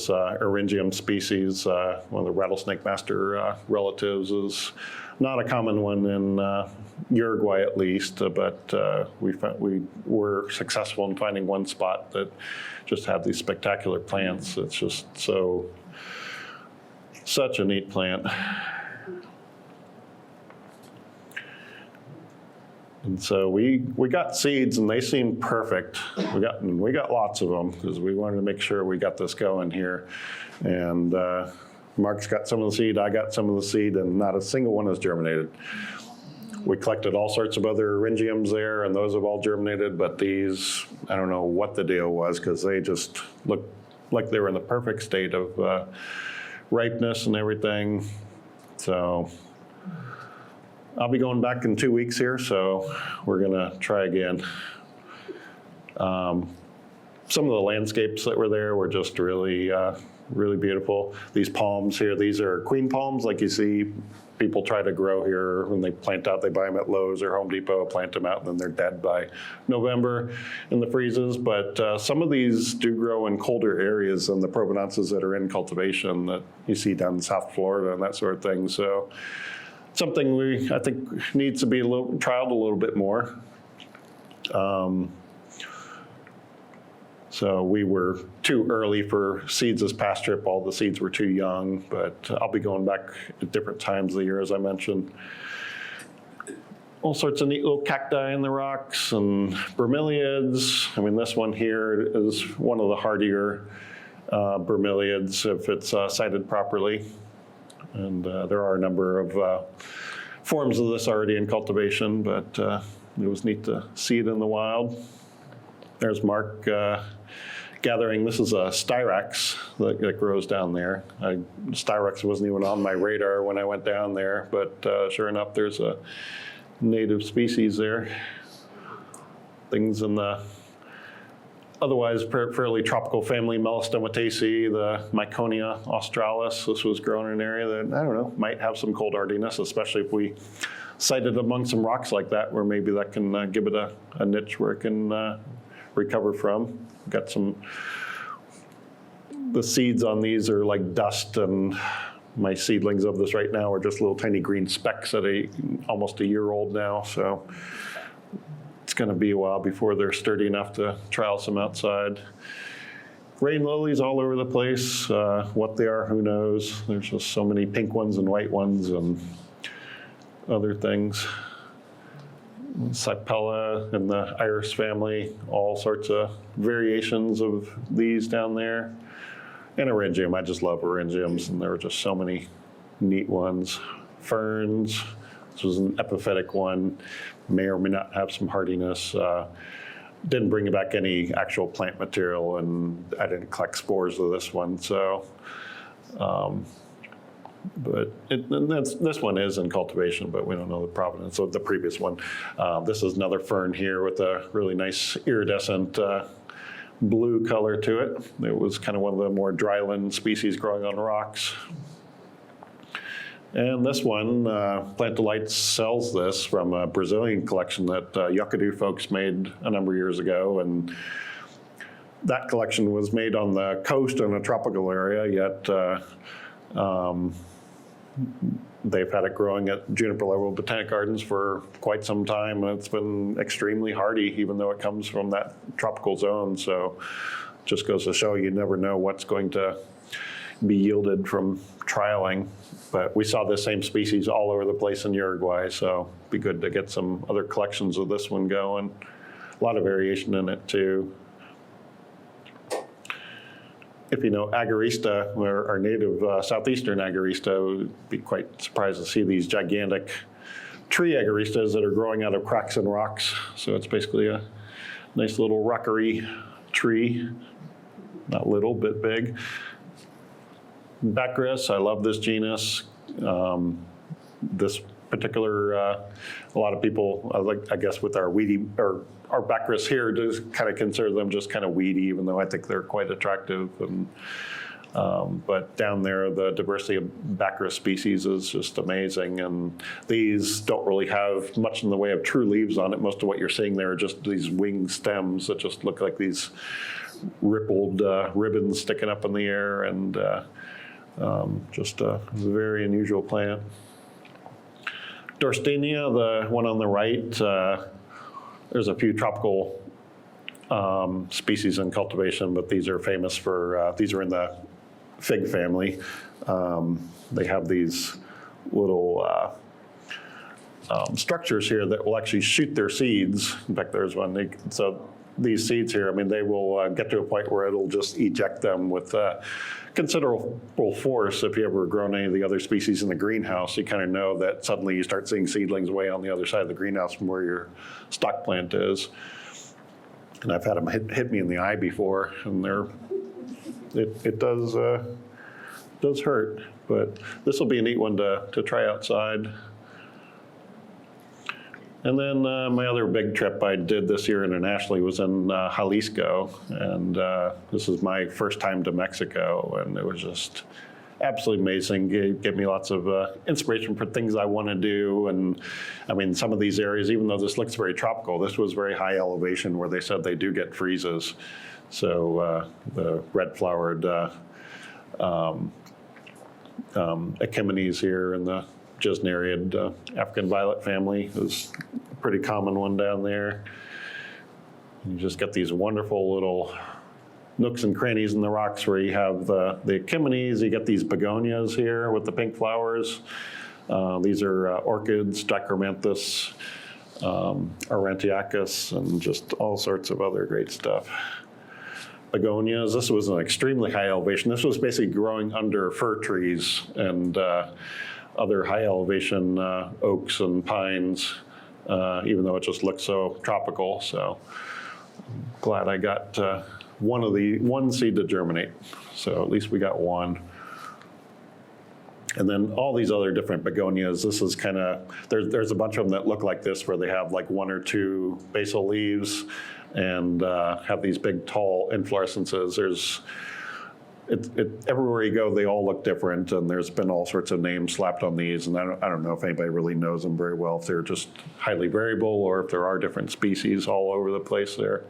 Eryngium species, one of the rattlesnake master relatives, is not a common one in Uruguay at least, but we were successful in finding one spot that just had these spectacular plants. It's just such a neat plant. And so we got seeds, and they seemed perfect. We got lots of them because we wanted to make sure we got this going here. And Mark's got some of the seed, I got some of the seed, and not a single one has germinated. We collected all sorts of other Eryngiums there, and those have all germinated, but these, I don't know what the deal was, because they just looked like they were in the perfect state of ripeness and everything. So I'll be going back in 2 weeks here, so we're gonna try again. Some of the landscapes that were there were just really, really beautiful. These palms here, these are queen palms, like you see people try to grow here when they plant out. They buy them at Lowe's or Home Depot, plant them out, and then they're dead by November in the freezes. But some of these do grow in colder areas than the provenances that are in cultivation that you see down in South Florida and that sort of thing. So something I think needs to be trialed a little bit more. So we were too early for seeds this past trip. All the seeds were too young, but I'll be going back at different times of the year, as I mentioned. All sorts of neat little cacti in the rocks and bromeliads. I mean, this one here is one of the hardier bromeliads if it's sited properly. And there are a number of forms of this already in cultivation, but it was neat to see it in the wild. There's Mark gathering. This is a styrax that grows down there. Styrax wasn't even on my radar when I went down there, but sure enough, there's a native species there. Things in the otherwise fairly tropical family, Melastomataceae, the Myconia australis. This was grown in an area that, I don't know, might have some cold hardiness, especially if we site it among some rocks like that, where maybe that can give it a niche where it can recover from. Got the seeds on these are like dust, and my seedlings of this right now are just little tiny green specks that are almost a year old now. So it's going to be a while before they're sturdy enough to trial some outside. Rain lilies all over the place. What they are, who knows? There's just so many pink ones and white ones and other things. Cypella and the iris family, all sorts of variations of these down there. And Eryngium, I just love Eryngiums, and there were just so many neat ones. Ferns, this was an epiphytic one, may or may not have some hardiness. Didn't bring back any actual plant material, and I didn't collect spores of this one, so. But this one is in cultivation, but we don't know the provenance of the previous one. This is another fern here with a really nice iridescent blue color to it. It was kind of one of the more dryland species growing on rocks. And this one, Plant Delights sells this from a Brazilian collection that Yucatán folks made a number of years ago. And that collection was made on the coast in a tropical area, yet they've had it growing at Juniper Level Botanic Gardens for quite some time, and it's been extremely hardy, even though it comes from that tropical zone. So just goes to show you never know what's going to be yielded from trialing. But we saw the same species all over the place in Uruguay, so it'd be good to get some other collections of this one going. A lot of variation in it too. If you know agarista, or our native southeastern agarista, would be quite surprised to see these gigantic tree agaristas that are growing out of cracks in rocks. So it's basically a nice little rockery tree, not little, bit big. Baccharis, I love this genus. This particular, a lot of people, I guess with our weedy, or our Baccharis here, just kind of consider them just kind of weedy, even though I think they're quite attractive. And but down there, the diversity of Baccharis species is just amazing. And these don't really have much in the way of true leaves on it. Most of what you're seeing there are just these wing stems that just look like these rippled ribbons sticking up in the air, and just a very unusual plant. Dorstenia, the one on the right, there's a few tropical species in cultivation, but these are famous for, these are in the fig family. They have these little structures here that will actually shoot their seeds. In fact, there's one. So these seeds here, I mean, they will get to a point where it'll just eject them with considerable force. If you ever grown any of the other species in the greenhouse, you kind of know that suddenly you start seeing seedlings way on the other side of the greenhouse from where your stock plant is. And I've had them hit me in the eye before, and it does hurt. But this will be a neat one to try outside. And then my other big trip I did this year internationally was in Jalisco, and this is my first time to Mexico, and it was just absolutely amazing. Gave me lots of inspiration for things I want to do. And I mean, some of these areas, even though this looks very tropical, this was very high elevation where they said they do get freezes. So the red-flowered Echimines here in the Gesneriid African violet family is a pretty common one down there. You just get these wonderful little nooks and crannies in the rocks where you have the Echimines. You get these begonias here with the pink flowers. These are orchids, Dichromanthus, Aurantiacus, and just all sorts of other great stuff. Begonias, this was an extremely high elevation. This was basically growing under fir trees and other high elevation oaks and pines, even though it just looked so tropical. So I'm glad I got one seed to germinate. So at least we got one. And then all these other different begonias, this is kind of, there's a bunch of them that look like this where they have like one or two basal leaves and have these big tall inflorescences. Everywhere you go, they all look different, and there's been all sorts of names slapped on these, and I don't know if anybody really knows them very well, if they're just highly variable or if there are different species all over the place there.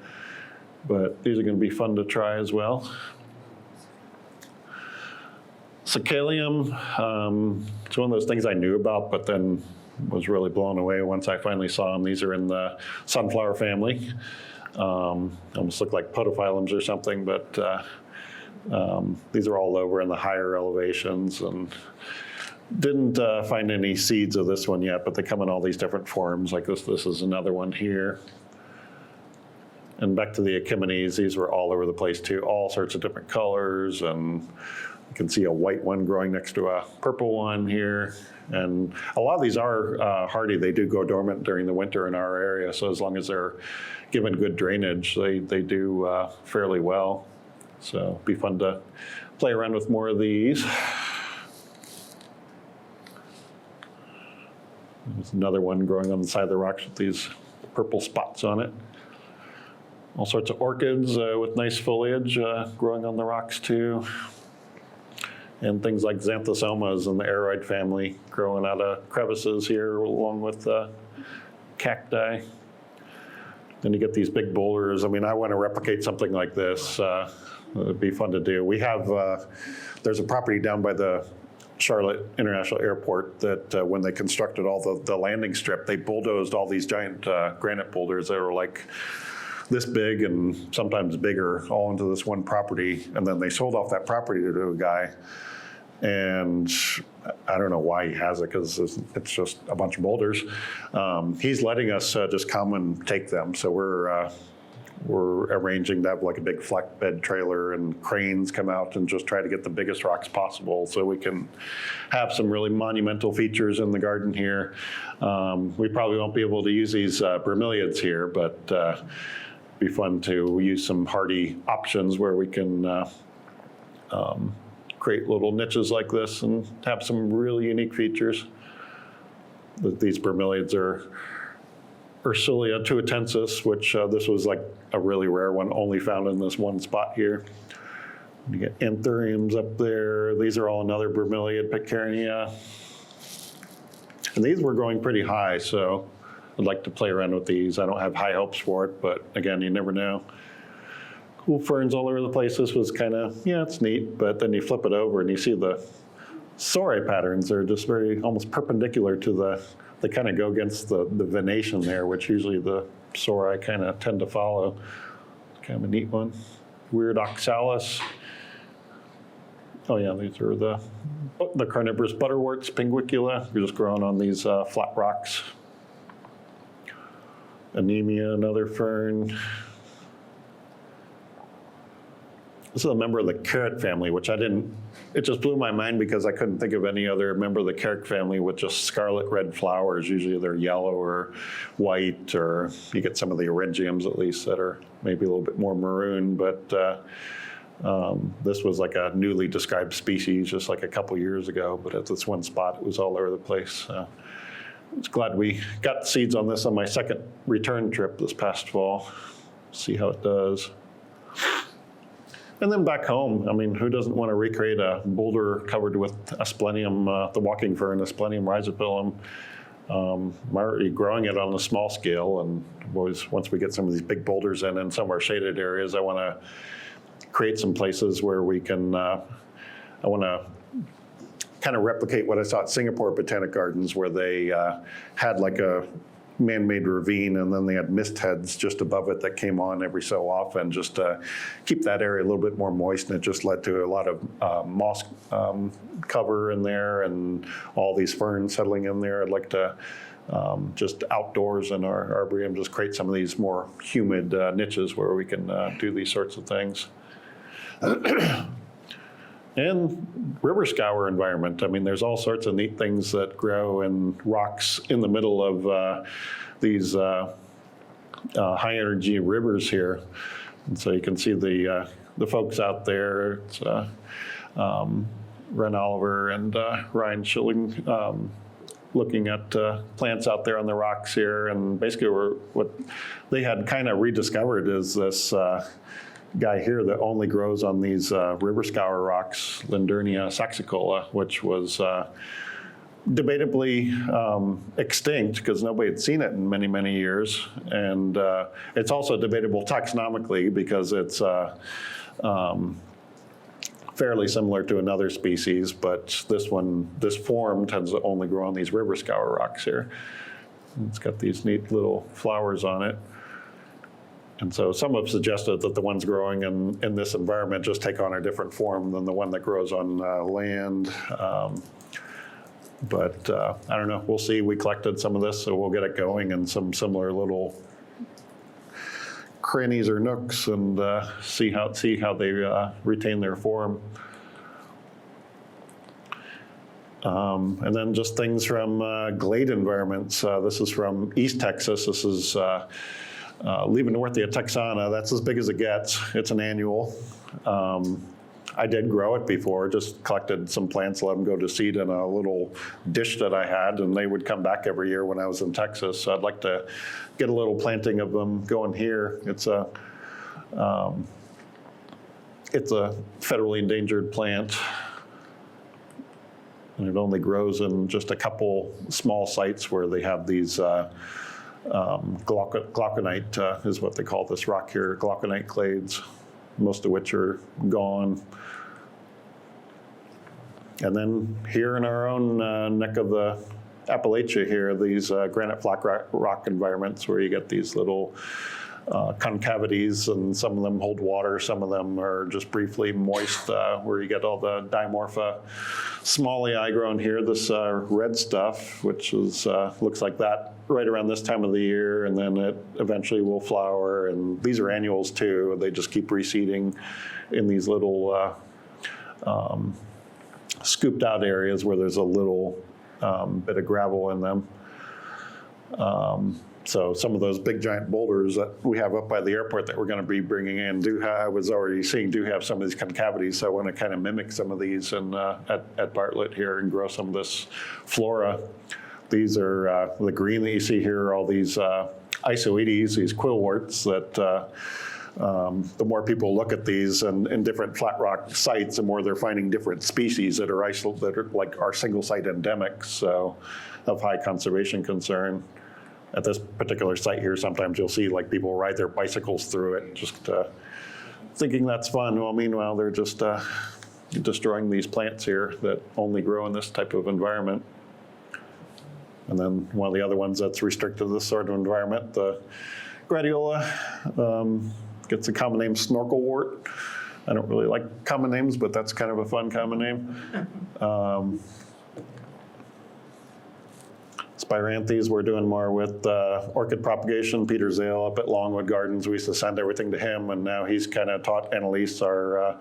But these are going to be fun to try as well. Psychalium, it's one of those things I knew about, but then was really blown away once I finally saw them. These are in the sunflower family. Almost look like podophyllums or something, but these are all over in the higher elevations, and didn't find any seeds of this one yet, but they come in all these different forms. Like this is another one here. And back to the Echimines, these were all over the place too, all sorts of different colors, and you can see a white one growing next to a purple one here. And a lot of these are hardy. They do go dormant during the winter in our area, so as long as they're given good drainage, they do fairly well. So it'll be fun to play around with more of these. There's another one growing on the side of the rocks with these purple spots on it. All sorts of orchids with nice foliage growing on the rocks too. And things like xanthosomas in the aroid family growing out of crevices here along with cacti. Then you get these big boulders. I mean, I want to replicate something like this. It'd be fun to do. We have, there's a property down by the Charlotte International Airport that when they constructed all the landing strip, they bulldozed all these giant granite boulders that were like this big and sometimes bigger all into this one property. And then they sold off that property to a guy. And I don't know why he has it, because it's just a bunch of boulders. He's letting us just come and take them. So we're arranging to have like a big flatbed trailer and cranes come out and just try to get the biggest rocks possible so we can have some really monumental features in the garden here. We probably won't be able to use these bromeliads here, but it'd be fun to use some hardy options where we can create little niches like this and have some really unique features. These bromeliads are Ursulia tuatensis, which this was like a really rare one, only found in this one spot here. You get anthuriums up there. These are all another bromeliad, Pitcairnea. And these were going pretty high, so I'd like to play around with these. I don't have high hopes for it, but again, you never know. Cool ferns all over the place. This was kind of, yeah, it's neat, but then you flip it over and you see the sori patterns. They're just very, almost perpendicular to they kind of go against the venation there, which usually the sori kind of tend to follow. Kind of a neat one. Weird oxalis. Oh yeah, these are the carnivorous butterworts, pinguicula. They're just growing on these flat rocks. Anemia, another fern. This is a member of the carrot family, which it just blew my mind because I couldn't think of any other member of the carrot family with just scarlet red flowers. Usually they're yellow or white, or you get some of the orangiums at least that are maybe a little bit more maroon, but this was like a newly described species just like a couple years ago, but at this one spot it was all over the place. was glad we got seeds on this on my second return trip this past fall. See how it does. And then back home, I mean, who doesn't want to recreate a boulder covered with Asplenium, the walking fern, Asplenium rhizophyllum? I'm already growing it on a small scale, and once we get some of these big boulders in some of our shaded areas, I want to create some places where we can, I want to kind of replicate what I saw at Singapore Botanic Gardens, where they had like a man-made ravine, and then they had mist heads just above it that came on every so often, just to keep that area a little bit more moist, and it just led to a lot of moss cover in there and all these ferns settling in there. I'd like to just outdoors in our arboretum just create some of these more humid niches where we can do these sorts of things. And river scour environment. I mean, there's all sorts of neat things that grow in rocks in the middle of these high energy rivers here. And so you can see the folks out there. It's Ren Oliver and Ryan Schilling looking at plants out there on the rocks here. And basically what they had kind of rediscovered is this guy here that only grows on these river scour rocks, Lindernia saxicola, which was debatably extinct because nobody had seen it in many, many years. And it's also debatable taxonomically because it's fairly similar to another species, but this form tends to only grow on these river scour rocks here. It's got these neat little flowers on it. And so some have suggested that the ones growing in this environment just take on a different form than the one that grows on land. But I don't know, we'll see. We collected some of this, so we'll get it going in some similar little crannies or nooks and see how they retain their form. And then just things from glade environments. This is from East Texas. This is leaving Northia texana. That's as big as it gets. It's an annual. I did grow it before, just collected some plants, let them go to seed in a little dish that I had, and they would come back every year when I was in Texas. So I'd like to get a little planting of them going here. It's a federally endangered plant. And it only grows in just a couple small sites where they have these glauconite is what they call this rock here, glauconite clades, most of which are gone. And then here in our own neck of the Appalachia here, these granite flat rock environments where you get these little concavities, and some of them hold water, some of them are just briefly moist, where you get all the dimorpha smallii grown here, this red stuff, which is looks like that right around this time of the year, and then it eventually will flower. And these are annuals too. They just keep reseeding in these little scooped out areas where there's a little bit of gravel in them. So some of those big giant boulders that we have up by the airport that we're going to be bringing in I was already seeing do have some of these concavities. So I want to kind of mimic some of these at Bartlett here and grow some of this flora. These are the green that you see here are all these isoetes, these quillworts that the more people look at these in different flat rock sites, the more they're finding different species that are like our single site endemics, so of high conservation concern. At this particular site here, sometimes you'll see like people ride their bicycles through it, just thinking that's fun. Well, meanwhile, they're just destroying these plants here that only grow in this type of environment. And then one of the other ones that's restricted to this sort of environment, the gradiola, gets a common name snorkelwort. I don't really like common names, but that's kind of a fun common name. Spiranthes, we're doing more with orchid propagation. Peter Zale up at Longwood Gardens, we used to send everything to him, and now he's kind of taught Annalise, our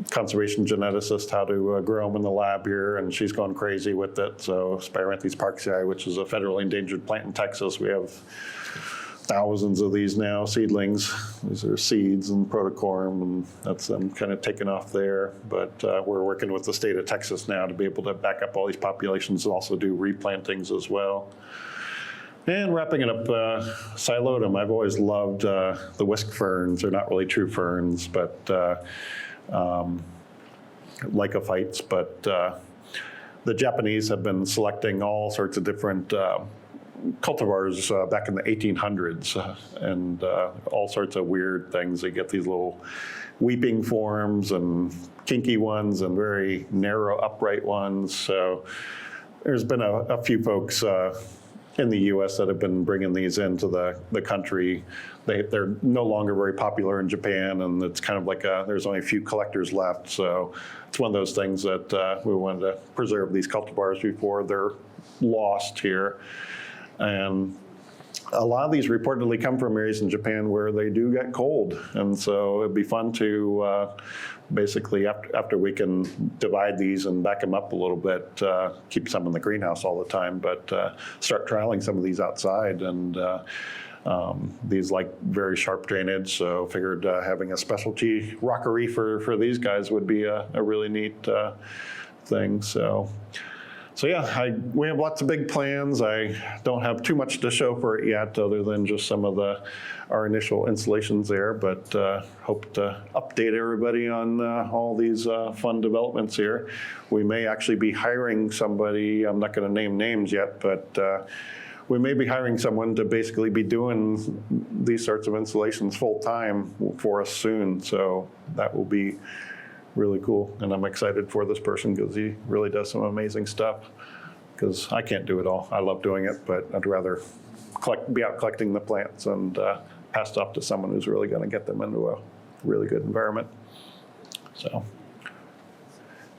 conservation geneticist, how to grow them in the lab here, and she's gone crazy with it. So Spiranthes parksii, which is a federally endangered plant in Texas, we have thousands of these now, seedlings. These are seeds and protocorum, and that's them kind of taking off there. But we're working with the state of Texas now to be able to back up all these populations and also do replantings as well. And wrapping it up, Silotum. I've always loved the whisk ferns. They're not really true ferns, but lycophytes. But the Japanese have been selecting all sorts of different cultivars back in the 1800s, and all sorts of weird things. They get these little weeping forms and kinky ones and very narrow upright ones. So there's been a few folks in the U.S. that have been bringing these into the country. They're no longer very popular in Japan, and it's kind of like there's only a few collectors left. So it's one of those things that we wanted to preserve these cultivars before they're lost here. And a lot of these reportedly come from areas in Japan where they do get cold. And so it'd be fun to basically, after we can divide these and back them up a little bit, keep some in the greenhouse all the time, but start trialing some of these outside. And these like very sharp drainage, so figured having a specialty rockery for these guys would be a really neat thing. So yeah, we have lots of big plans. I don't have too much to show for it yet, other than just some of our initial installations there, but hope to update everybody on all these fun developments here. We may actually be hiring somebody, I'm not gonna name names yet, but we may be hiring someone to basically be doing these sorts of installations full time for us soon. So that will be really cool, and I'm excited for this person because he really does some amazing stuff. Because I can't do it all. I love doing it, but I'd rather be out collecting the plants and pass it off to someone who's really going to get them into a really good environment. So,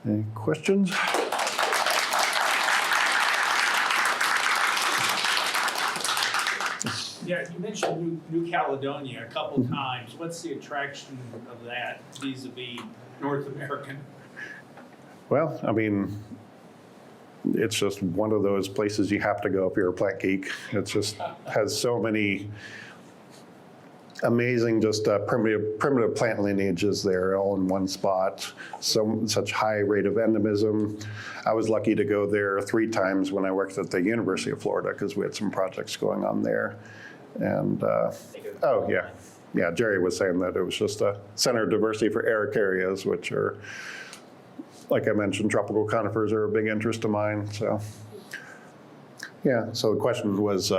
any questions? Yeah, you mentioned New Caledonia a couple times. What's the attraction of that vis-a-vis North American? Well, I mean, it's just one of those places you have to go if you're a plant geek. It just has so many amazing, just primitive plant lineages there, all in one spot. Such high rate of endemism. I was lucky to go there 3 times when I worked at the University of Florida because we had some projects going on there. And oh yeah, Jerry was saying that it was just a center of diversity for araucarias, which are, like I mentioned, tropical conifers are a big interest of mine. So yeah, so the question was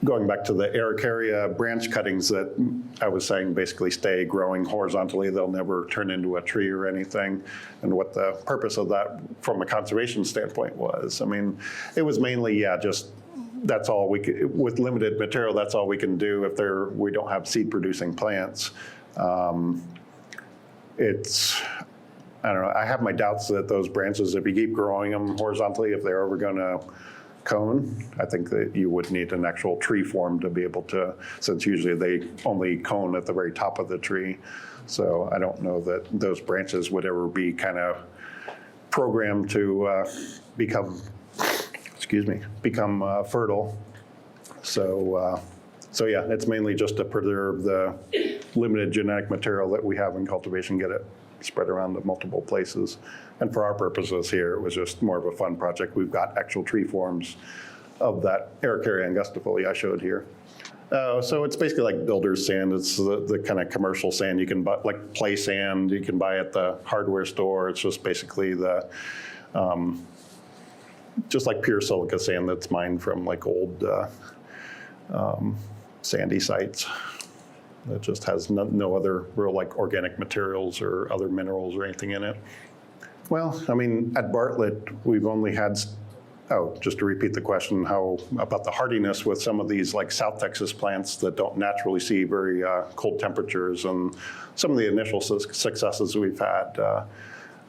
going back to the araucaria branch cuttings that I was saying basically stay growing horizontally. They'll never turn into a tree or anything. And what the purpose of that from a conservation standpoint was. I mean, it was mainly, yeah, just that's all we could, with limited material, that's all we can do if we don't have seed producing plants. It's, I don't know, I have my doubts that those branches, if you keep growing them horizontally, if they're ever gonna cone. I think that you would need an actual tree form to be able to, since usually they only cone at the very top of the tree. So I don't know that those branches would ever be kind of programmed to become fertile. So yeah, it's mainly just to preserve the limited genetic material that we have in cultivation, get it spread around to multiple places. And for our purposes here, it was just more of a fun project. We've got actual tree forms of that Araucaria angustifolia I showed here. So it's basically like builder's sand. It's the kind of commercial sand you can buy, like play sand you can buy at the hardware store. It's just basically the, just like pure silica sand that's mined from like old sandy sites. It just has no other real like organic materials or other minerals or anything in it. Well, I mean, at Bartlett, we've only had, just to repeat the question, how about the hardiness with some of these like South Texas plants that don't naturally see very cold temperatures, and some of the initial successes we've had.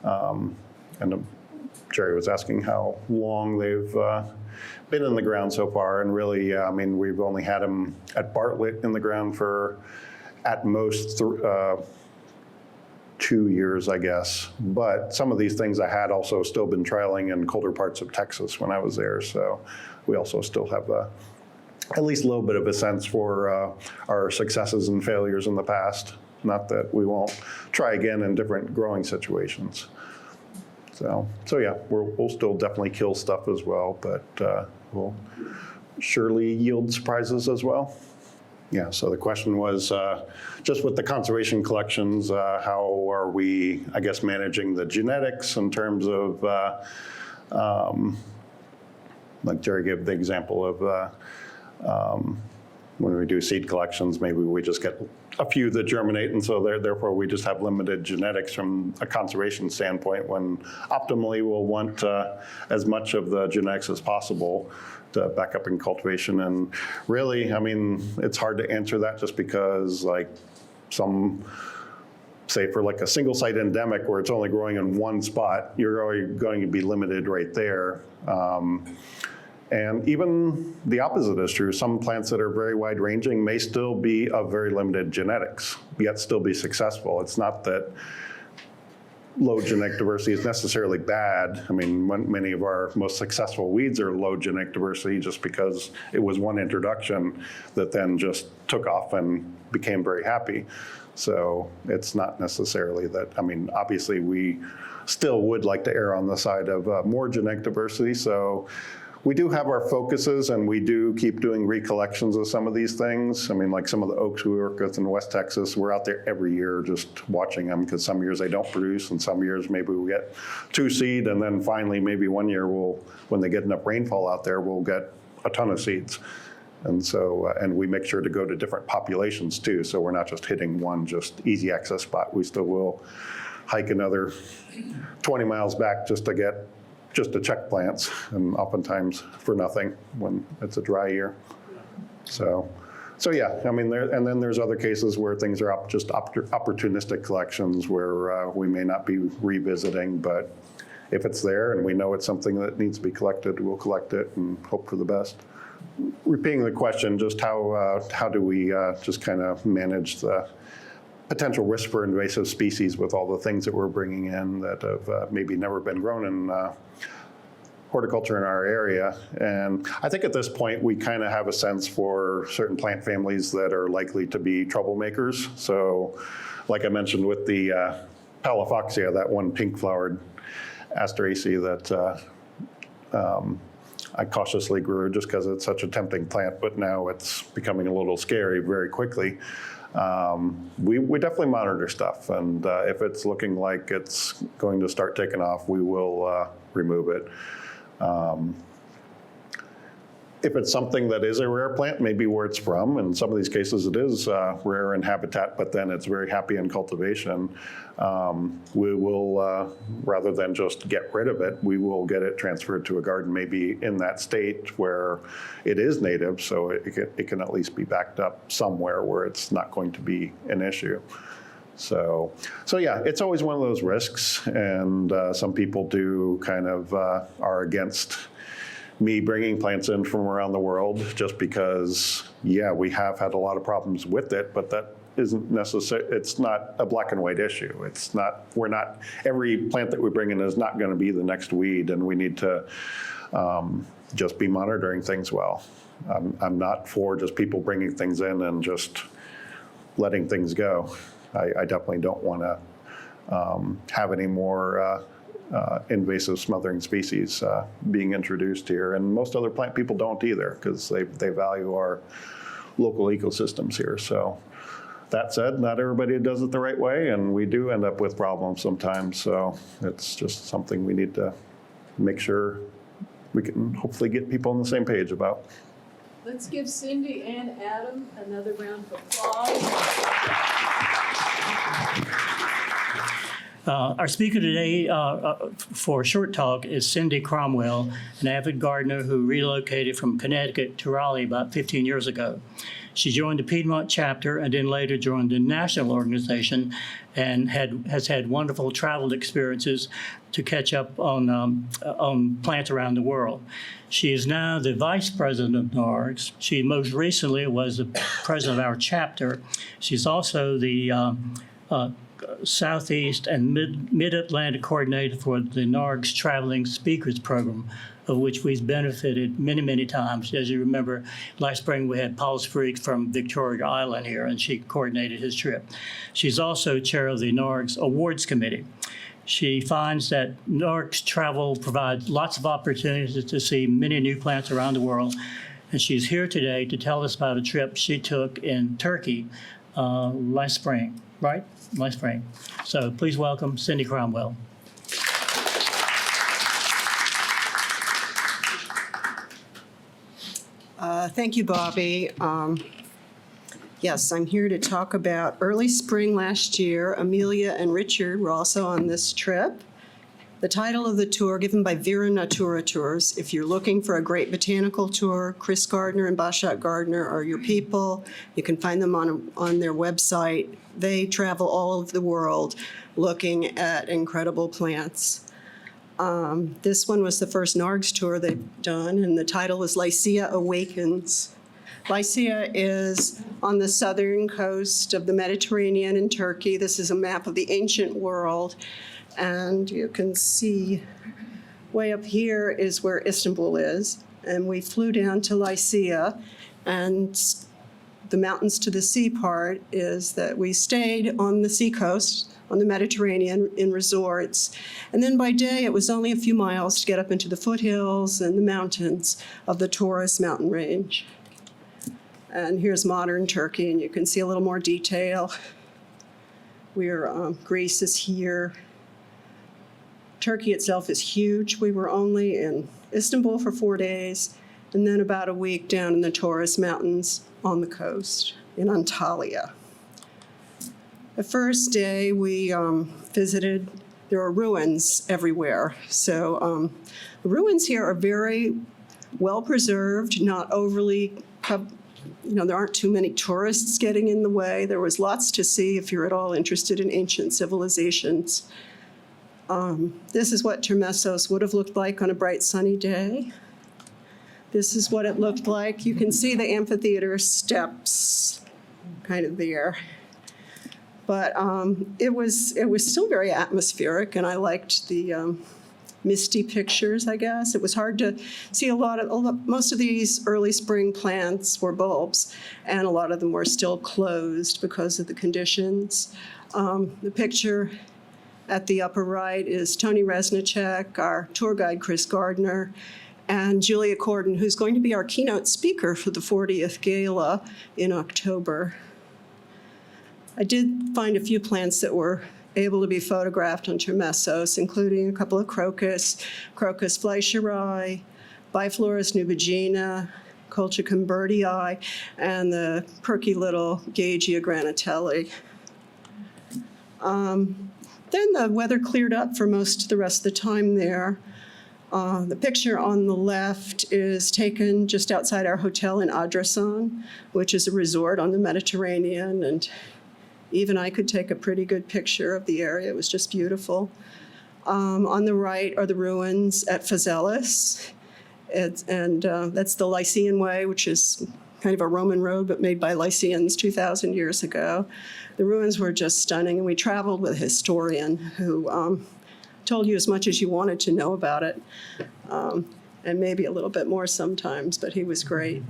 And Jerry was asking how long they've been in the ground so far, and really, I mean, we've only had them at Bartlett in the ground for at most 2 years, I guess. But some of these things I had also still been trialing in colder parts of Texas when I was there. So we also still have at least a little bit of a sense for our successes and failures in the past. Not that we won't try again in different growing situations. So yeah, we'll still definitely kill stuff as well, but we'll surely yield surprises as well. Yeah, so the question was, just with the conservation collections, how are we, I guess, managing the genetics in terms of, like Jerry gave the example of when we do seed collections, maybe we just get a few that germinate, and so therefore we just have limited genetics from a conservation standpoint, when optimally we'll want as much of the genetics as possible to back up in cultivation. And really, I mean, it's hard to answer that just because, like, say for like a single site endemic where it's only growing in one spot, you're already going to be limited right there. And even the opposite is true. Some plants that are very wide ranging may still be of very limited genetics, yet still be successful. It's not that low genetic diversity is necessarily bad. I mean, many of our most successful weeds are low genetic diversity just because it was one introduction that then just took off and became very happy. So it's not necessarily that, I mean, obviously we still would like to err on the side of more genetic diversity. So we do have our focuses, and we do keep doing recollections of some of these things. I mean, like some of the oaks we work with in West Texas, we're out there every year just watching them, because some years they don't produce, and some years maybe we get 2 seed, and then finally maybe one year when they get enough rainfall out there, we'll get a ton of seeds. And so, and we make sure to go to different populations too, so we're not just hitting one just easy access spot. We still will hike another 20 miles back just to check plants, and oftentimes for nothing when it's a dry year. So yeah, I mean, and then there's other cases where things are just opportunistic collections where we may not be revisiting, but if it's there and we know it's something that needs to be collected, we'll collect it and hope for the best. Repeating the question, just how do we just kind of manage the potential risk for invasive species with all the things that we're bringing in that have maybe never been grown in horticulture in our area. And I think at this point, we kind of have a sense for certain plant families that are likely to be troublemakers. So like I mentioned with the Palafoxia, that one pink-flowered Asteraceae that I cautiously grew just because it's such a tempting plant, but now it's becoming a little scary very quickly. We definitely monitor stuff, and if it's looking like it's going to start taking off, we will remove it. If it's something that is a rare plant, maybe where it's from, in some of these cases it is rare in habitat, but then it's very happy in cultivation, we will, rather than just get rid of it, we will get it transferred to a garden maybe in that state where it is native, so it can at least be backed up somewhere where it's not going to be an issue. So yeah, it's always one of those risks, and some people do kind of are against me bringing plants in from around the world just because, yeah, we have had a lot of problems with it, but that isn't necessary. It's not a black and white issue. It's not, every plant that we bring in is not going to be the next weed, and we need to just be monitoring things well. I'm not for just people bringing things in and just letting things go. I definitely don't want to have any more invasive smothering species being introduced here. And most other plant people don't either, because they value our local ecosystems here. So that said, not everybody does it the right way, and we do end up with problems sometimes. So it's just something we need to make sure we can hopefully get people on the same page about. Let's give Cyndy and Adam another round of applause. Our speaker today for a short talk is Cyndy Cromwell, an avid gardener who relocated from Connecticut to Raleigh about 15 years ago. She joined the Piedmont chapter and then later joined the national organization, and has had wonderful travel experiences to catch up on plants around the world. She is now the vice president of NARGS. She most recently was the president of our chapter. She's also the Southeast and Mid-Atlantic coordinator for the NARGS Traveling Speakers Program, of which we've benefited many, many times. As you remember, last spring we had Paul Spriggs from Victoria Island here, and she coordinated his trip. She's also chair of the NARGS Awards Committee. She finds that NARGS travel provides lots of opportunities to see many new plants around the world, and she's here today to tell us about a trip she took in Turkey last spring, right? Last spring. So please welcome Cyndy Cromwell. Thank you, Bobby. Yes, I'm here to talk about early spring last year. Amelia and Richard were also on this trip. The title of the tour, given by Vera Natura Tours. If you're looking for a great botanical tour, Chris Gardner and Bashat Gardner are your people. You can find them on their website. They travel all over the world looking at incredible plants. This one was the first NARGS tour they've done, and the title was Lycia Awakens. Lycia is on the southern coast of the Mediterranean in Turkey. This is a map of the ancient world, and you can see way up here is where Istanbul is, and we flew down to Lycia, and the mountains to the sea part is that we stayed on the seacoast on the Mediterranean in resorts. And then by day, it was only a few miles to get up into the foothills and the mountains of the Taurus mountain range. And here's modern Turkey, and you can see a little more detail. Greece is here. Turkey itself is huge. We were only in Istanbul for 4 days, and then about a week down in the Taurus mountains on the coast in Antalya. The first day we visited, there are ruins everywhere. So the ruins here are very well preserved, not overly, there aren't too many tourists getting in the way. There was lots to see if you're at all interested in ancient civilizations. This is what Termessos would have looked like on a bright sunny day. This is what it looked like. You can see the amphitheater steps kind of there. But it was still very atmospheric, and I liked the misty pictures, I guess. It was hard to see most of these early spring plants were bulbs, and a lot of them were still closed because of the conditions. The picture at the upper right is Tony Resnicek, our tour guide, Chris Gardner, and Julia Corden, who's going to be our keynote speaker for the 40th gala in October. I did find a few plants that were able to be photographed on Termessos, including a couple of crocus fleischeri, Biflorus nubigena, Colchicum birdii, and the perky little Gagea granatelli. Then the weather cleared up for most of the rest of the time there. The picture on the left is taken just outside our hotel in Adrasan, which is a resort on the Mediterranean, and even I could take a pretty good picture of the area. It was just beautiful. On the right are the ruins at Phaselis, and that's the Lycian Way, which is kind of a Roman road, but made by Lycians 2,000 years ago. The ruins were just stunning, and we traveled with a historian who told you as much as you wanted to know about it, and maybe a little bit more sometimes, but he was great.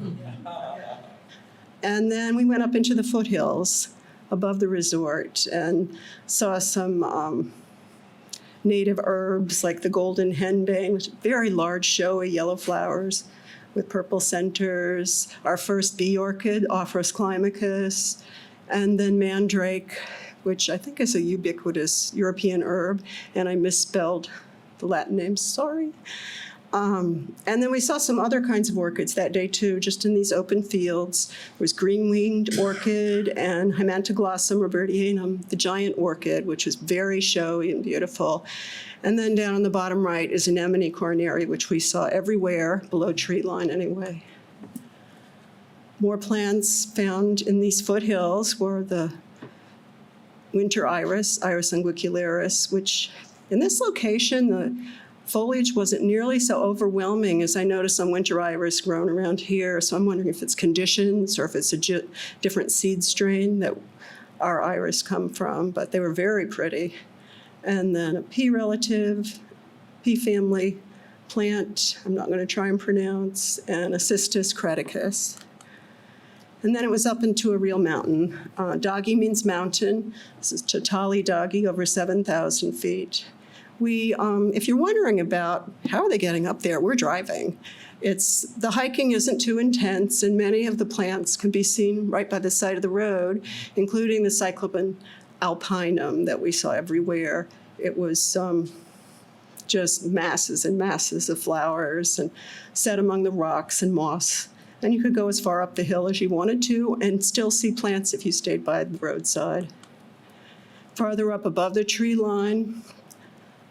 And then we went up into the foothills above the resort and saw some native herbs like the golden henbane, which are very large, showy yellow flowers with purple centers, our first bee orchid, Ophrys climacus, and then mandrake, which I think is a ubiquitous European herb, and I misspelled the Latin name, sorry. And then we saw some other kinds of orchids that day too, just in these open fields. There was green-winged orchid and Hymantoglossum robertianum, the giant orchid, which was very showy and beautiful. And then down on the bottom right is anemone coronary, which we saw everywhere, below tree line anyway. More plants found in these foothills were the winter iris, Iris unguicularis, which in this location, the foliage wasn't nearly so overwhelming as I noticed on winter iris grown around here. So I'm wondering if it's conditions or if it's a different seed strain that our iris come from, but they were very pretty. And then a pea relative, pea family plant, I'm not going to try and pronounce, and a Cistus creticus. And then it was up into a real mountain. Doggy means mountain. This is Totali Doggy, over 7,000 feet. If you're wondering about how are they getting up there, we're driving. The hiking isn't too intense, and many of the plants can be seen right by the side of the road, including the Cyclopen alpinum that we saw everywhere. It was just masses and masses of flowers and set among the rocks and moss. And you could go as far up the hill as you wanted to and still see plants if you stayed by the roadside. Farther up above the tree line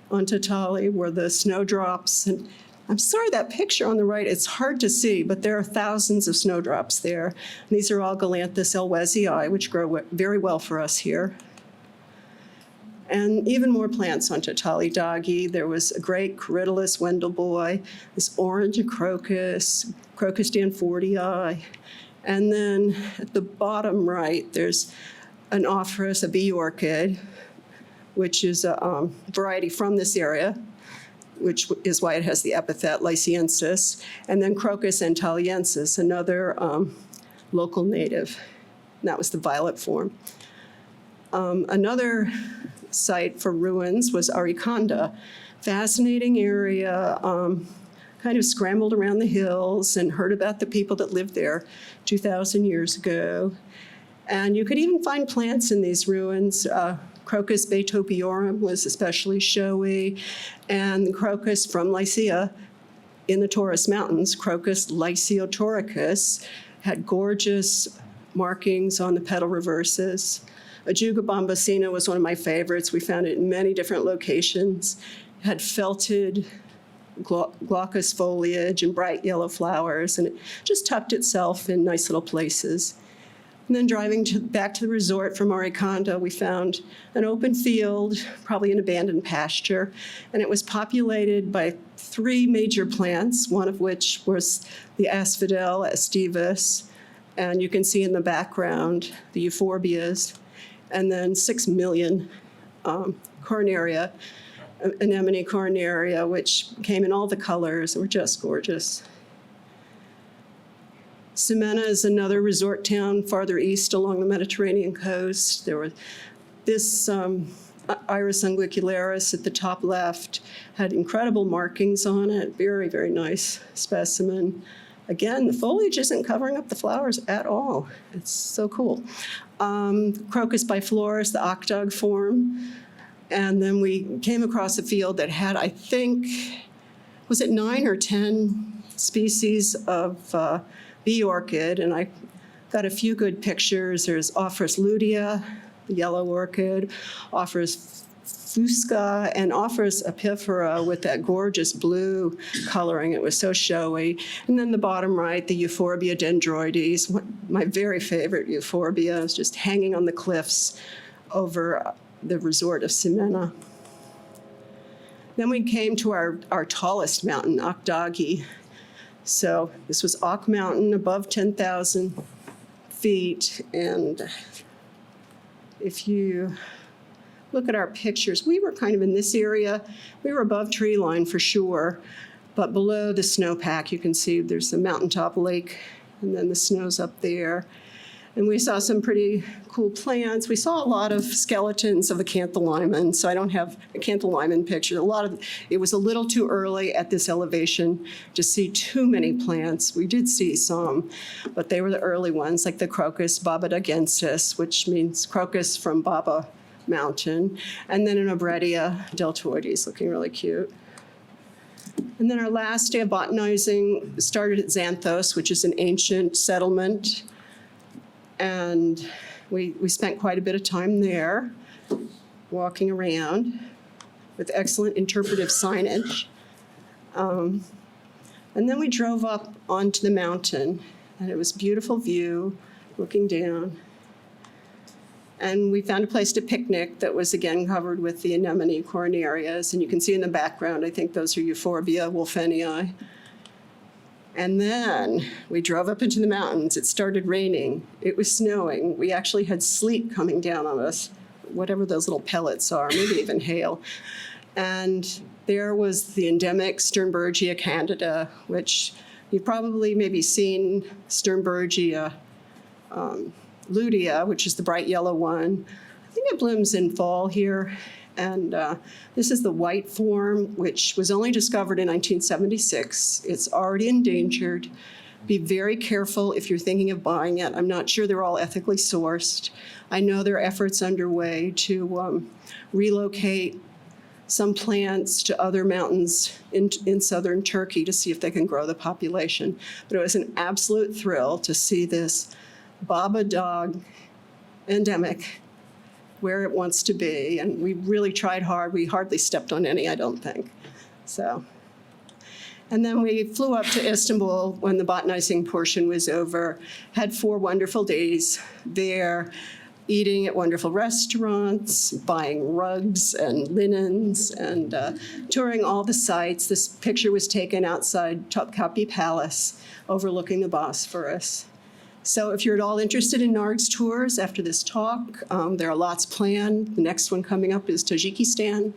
on Totali were the snowdrops. And I'm sorry, that picture on the right, it's hard to see, but there are thousands of snowdrops there. And these are all Galanthus elwesii, which grow very well for us here. And even more plants on Totali Doggy. There was a great Corydalus Wendelboy, this orange crocus, Crocus danfortii. And then at the bottom right, there's an Ophrys, a bee orchid, which is a variety from this area, which is why it has the epithet Lyciensis. And then Crocus antaliensis, another local native. And that was the violet form. Another site for ruins was Ariconda. Fascinating area, kind of scrambled around the hills and heard about the people that lived there 2,000 years ago. And you could even find plants in these ruins. Crocus beetopiorum was especially showy, and the crocus from Lycia in the Taurus Mountains, Crocus lyciotoricus, had gorgeous markings on the petal reverses. Ajuga bombacina was one of my favorites. We found it in many different locations. It had felted glaucous foliage and bright yellow flowers, and it just tucked itself in nice little places. And then driving back to the resort from Ariconda, we found an open field, probably an abandoned pasture, and it was populated by 3 major plants, one of which was the Asphodel aestivus, and you can see in the background the euphorbias, and then 6 million coronaria, anemone coronaria, which came in all the colors and were just gorgeous. Ximena is another resort town farther east along the Mediterranean coast. There was this Iris unguicularis at the top left, had incredible markings on it, very, very nice specimen. Again, the foliage isn't covering up the flowers at all. It's so cool. Crocus biflorus, the octog form. And then we came across a field that had, I think, was it 9 or 10 species of bee orchid, and I got a few good pictures. There's Ophrys lutea, the yellow orchid, Ophrys fusca, and Ophrys epifera with that gorgeous blue coloring. It was so showy. And then the bottom right, the Euphorbia dendroides, my very favorite euphorbia, is just hanging on the cliffs over the resort of Ximena. Then we came to our tallest mountain, Okdagi. So this was Auk Mountain, above 10,000 feet. And if you look at our pictures, we were kind of in this area. We were above tree line for sure, but below the snowpack, you can see there's the mountaintop lake, and then the snow's up there. And we saw some pretty cool plants. We saw a lot of skeletons of acantholyman, so I don't have acantholyman pictures. It was a little too early at this elevation to see too many plants. We did see some, but they were the early ones, like the Crocus babadagensis, which means crocus from Baba Mountain, and then an Arboretum deltoides, looking really cute. And then our last day of botanizing started at Xanthos, which is an ancient settlement. And we spent quite a bit of time there, walking around with excellent interpretive signage. And then we drove up onto the mountain, and it was a beautiful view, looking down. And we found a place to picnic that was, again, covered with the anemone coronarias. And you can see in the background, I think those are Euphorbia wolfenii. And then we drove up into the mountains. It started raining. It was snowing. We actually had sleet coming down on us, whatever those little pellets are, maybe even hail. And there was the endemic Sternbergia candida, which you've probably maybe seen Sternbergia lutea, which is the bright yellow one. I think it blooms in fall here. And this is the white form, which was only discovered in 1976. It's already endangered. Be very careful if you're thinking of buying it. I'm not sure they're all ethically sourced. I know there are efforts underway to relocate some plants to other mountains in southern Turkey to see if they can grow the population. But it was an absolute thrill to see this Baba dog endemic where it wants to be, and we really tried hard. We hardly stepped on any, I don't think. So, and then we flew up to Istanbul when the botanizing portion was over, had 4 wonderful days there, eating at wonderful restaurants, buying rugs and linens, and touring all the sites. This picture was taken outside Topkapi Palace, overlooking the Bosphorus. So if you're at all interested in NARGS tours after this talk, there are lots planned. The next one coming up is Tajikistan,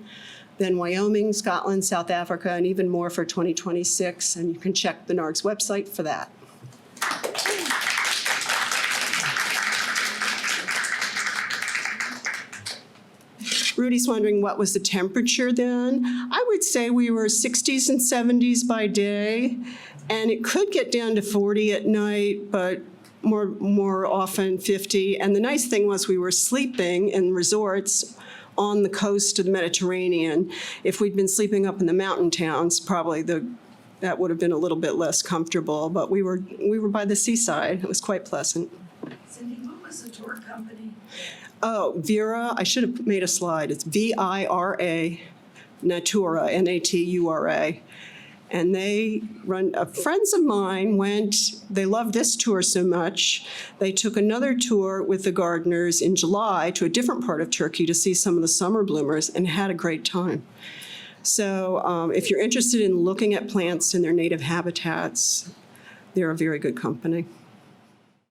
then Wyoming, Scotland, South Africa, and even more for 2026. And you can check the NARGS website for that. Rudy's wondering what was the temperature then. I would say we were 60s and 70s by day, and it could get down to 40 at night, but more often 50. And the nice thing was we were sleeping in resorts on the coast of the Mediterranean. If we'd been sleeping up in the mountain towns, probably that would have been a little bit less comfortable, but we were by the seaside. It was quite pleasant. Cyndy, what was the tour company? Oh, Vera, I should have made a slide. It's VIRA, Natura, Natura. And they run, friends of mine went, they loved this tour so much, they took another tour with the gardeners in July to a different part of Turkey to see some of the summer bloomers and had a great time. So if you're interested in looking at plants in their native habitats, they're a very good company.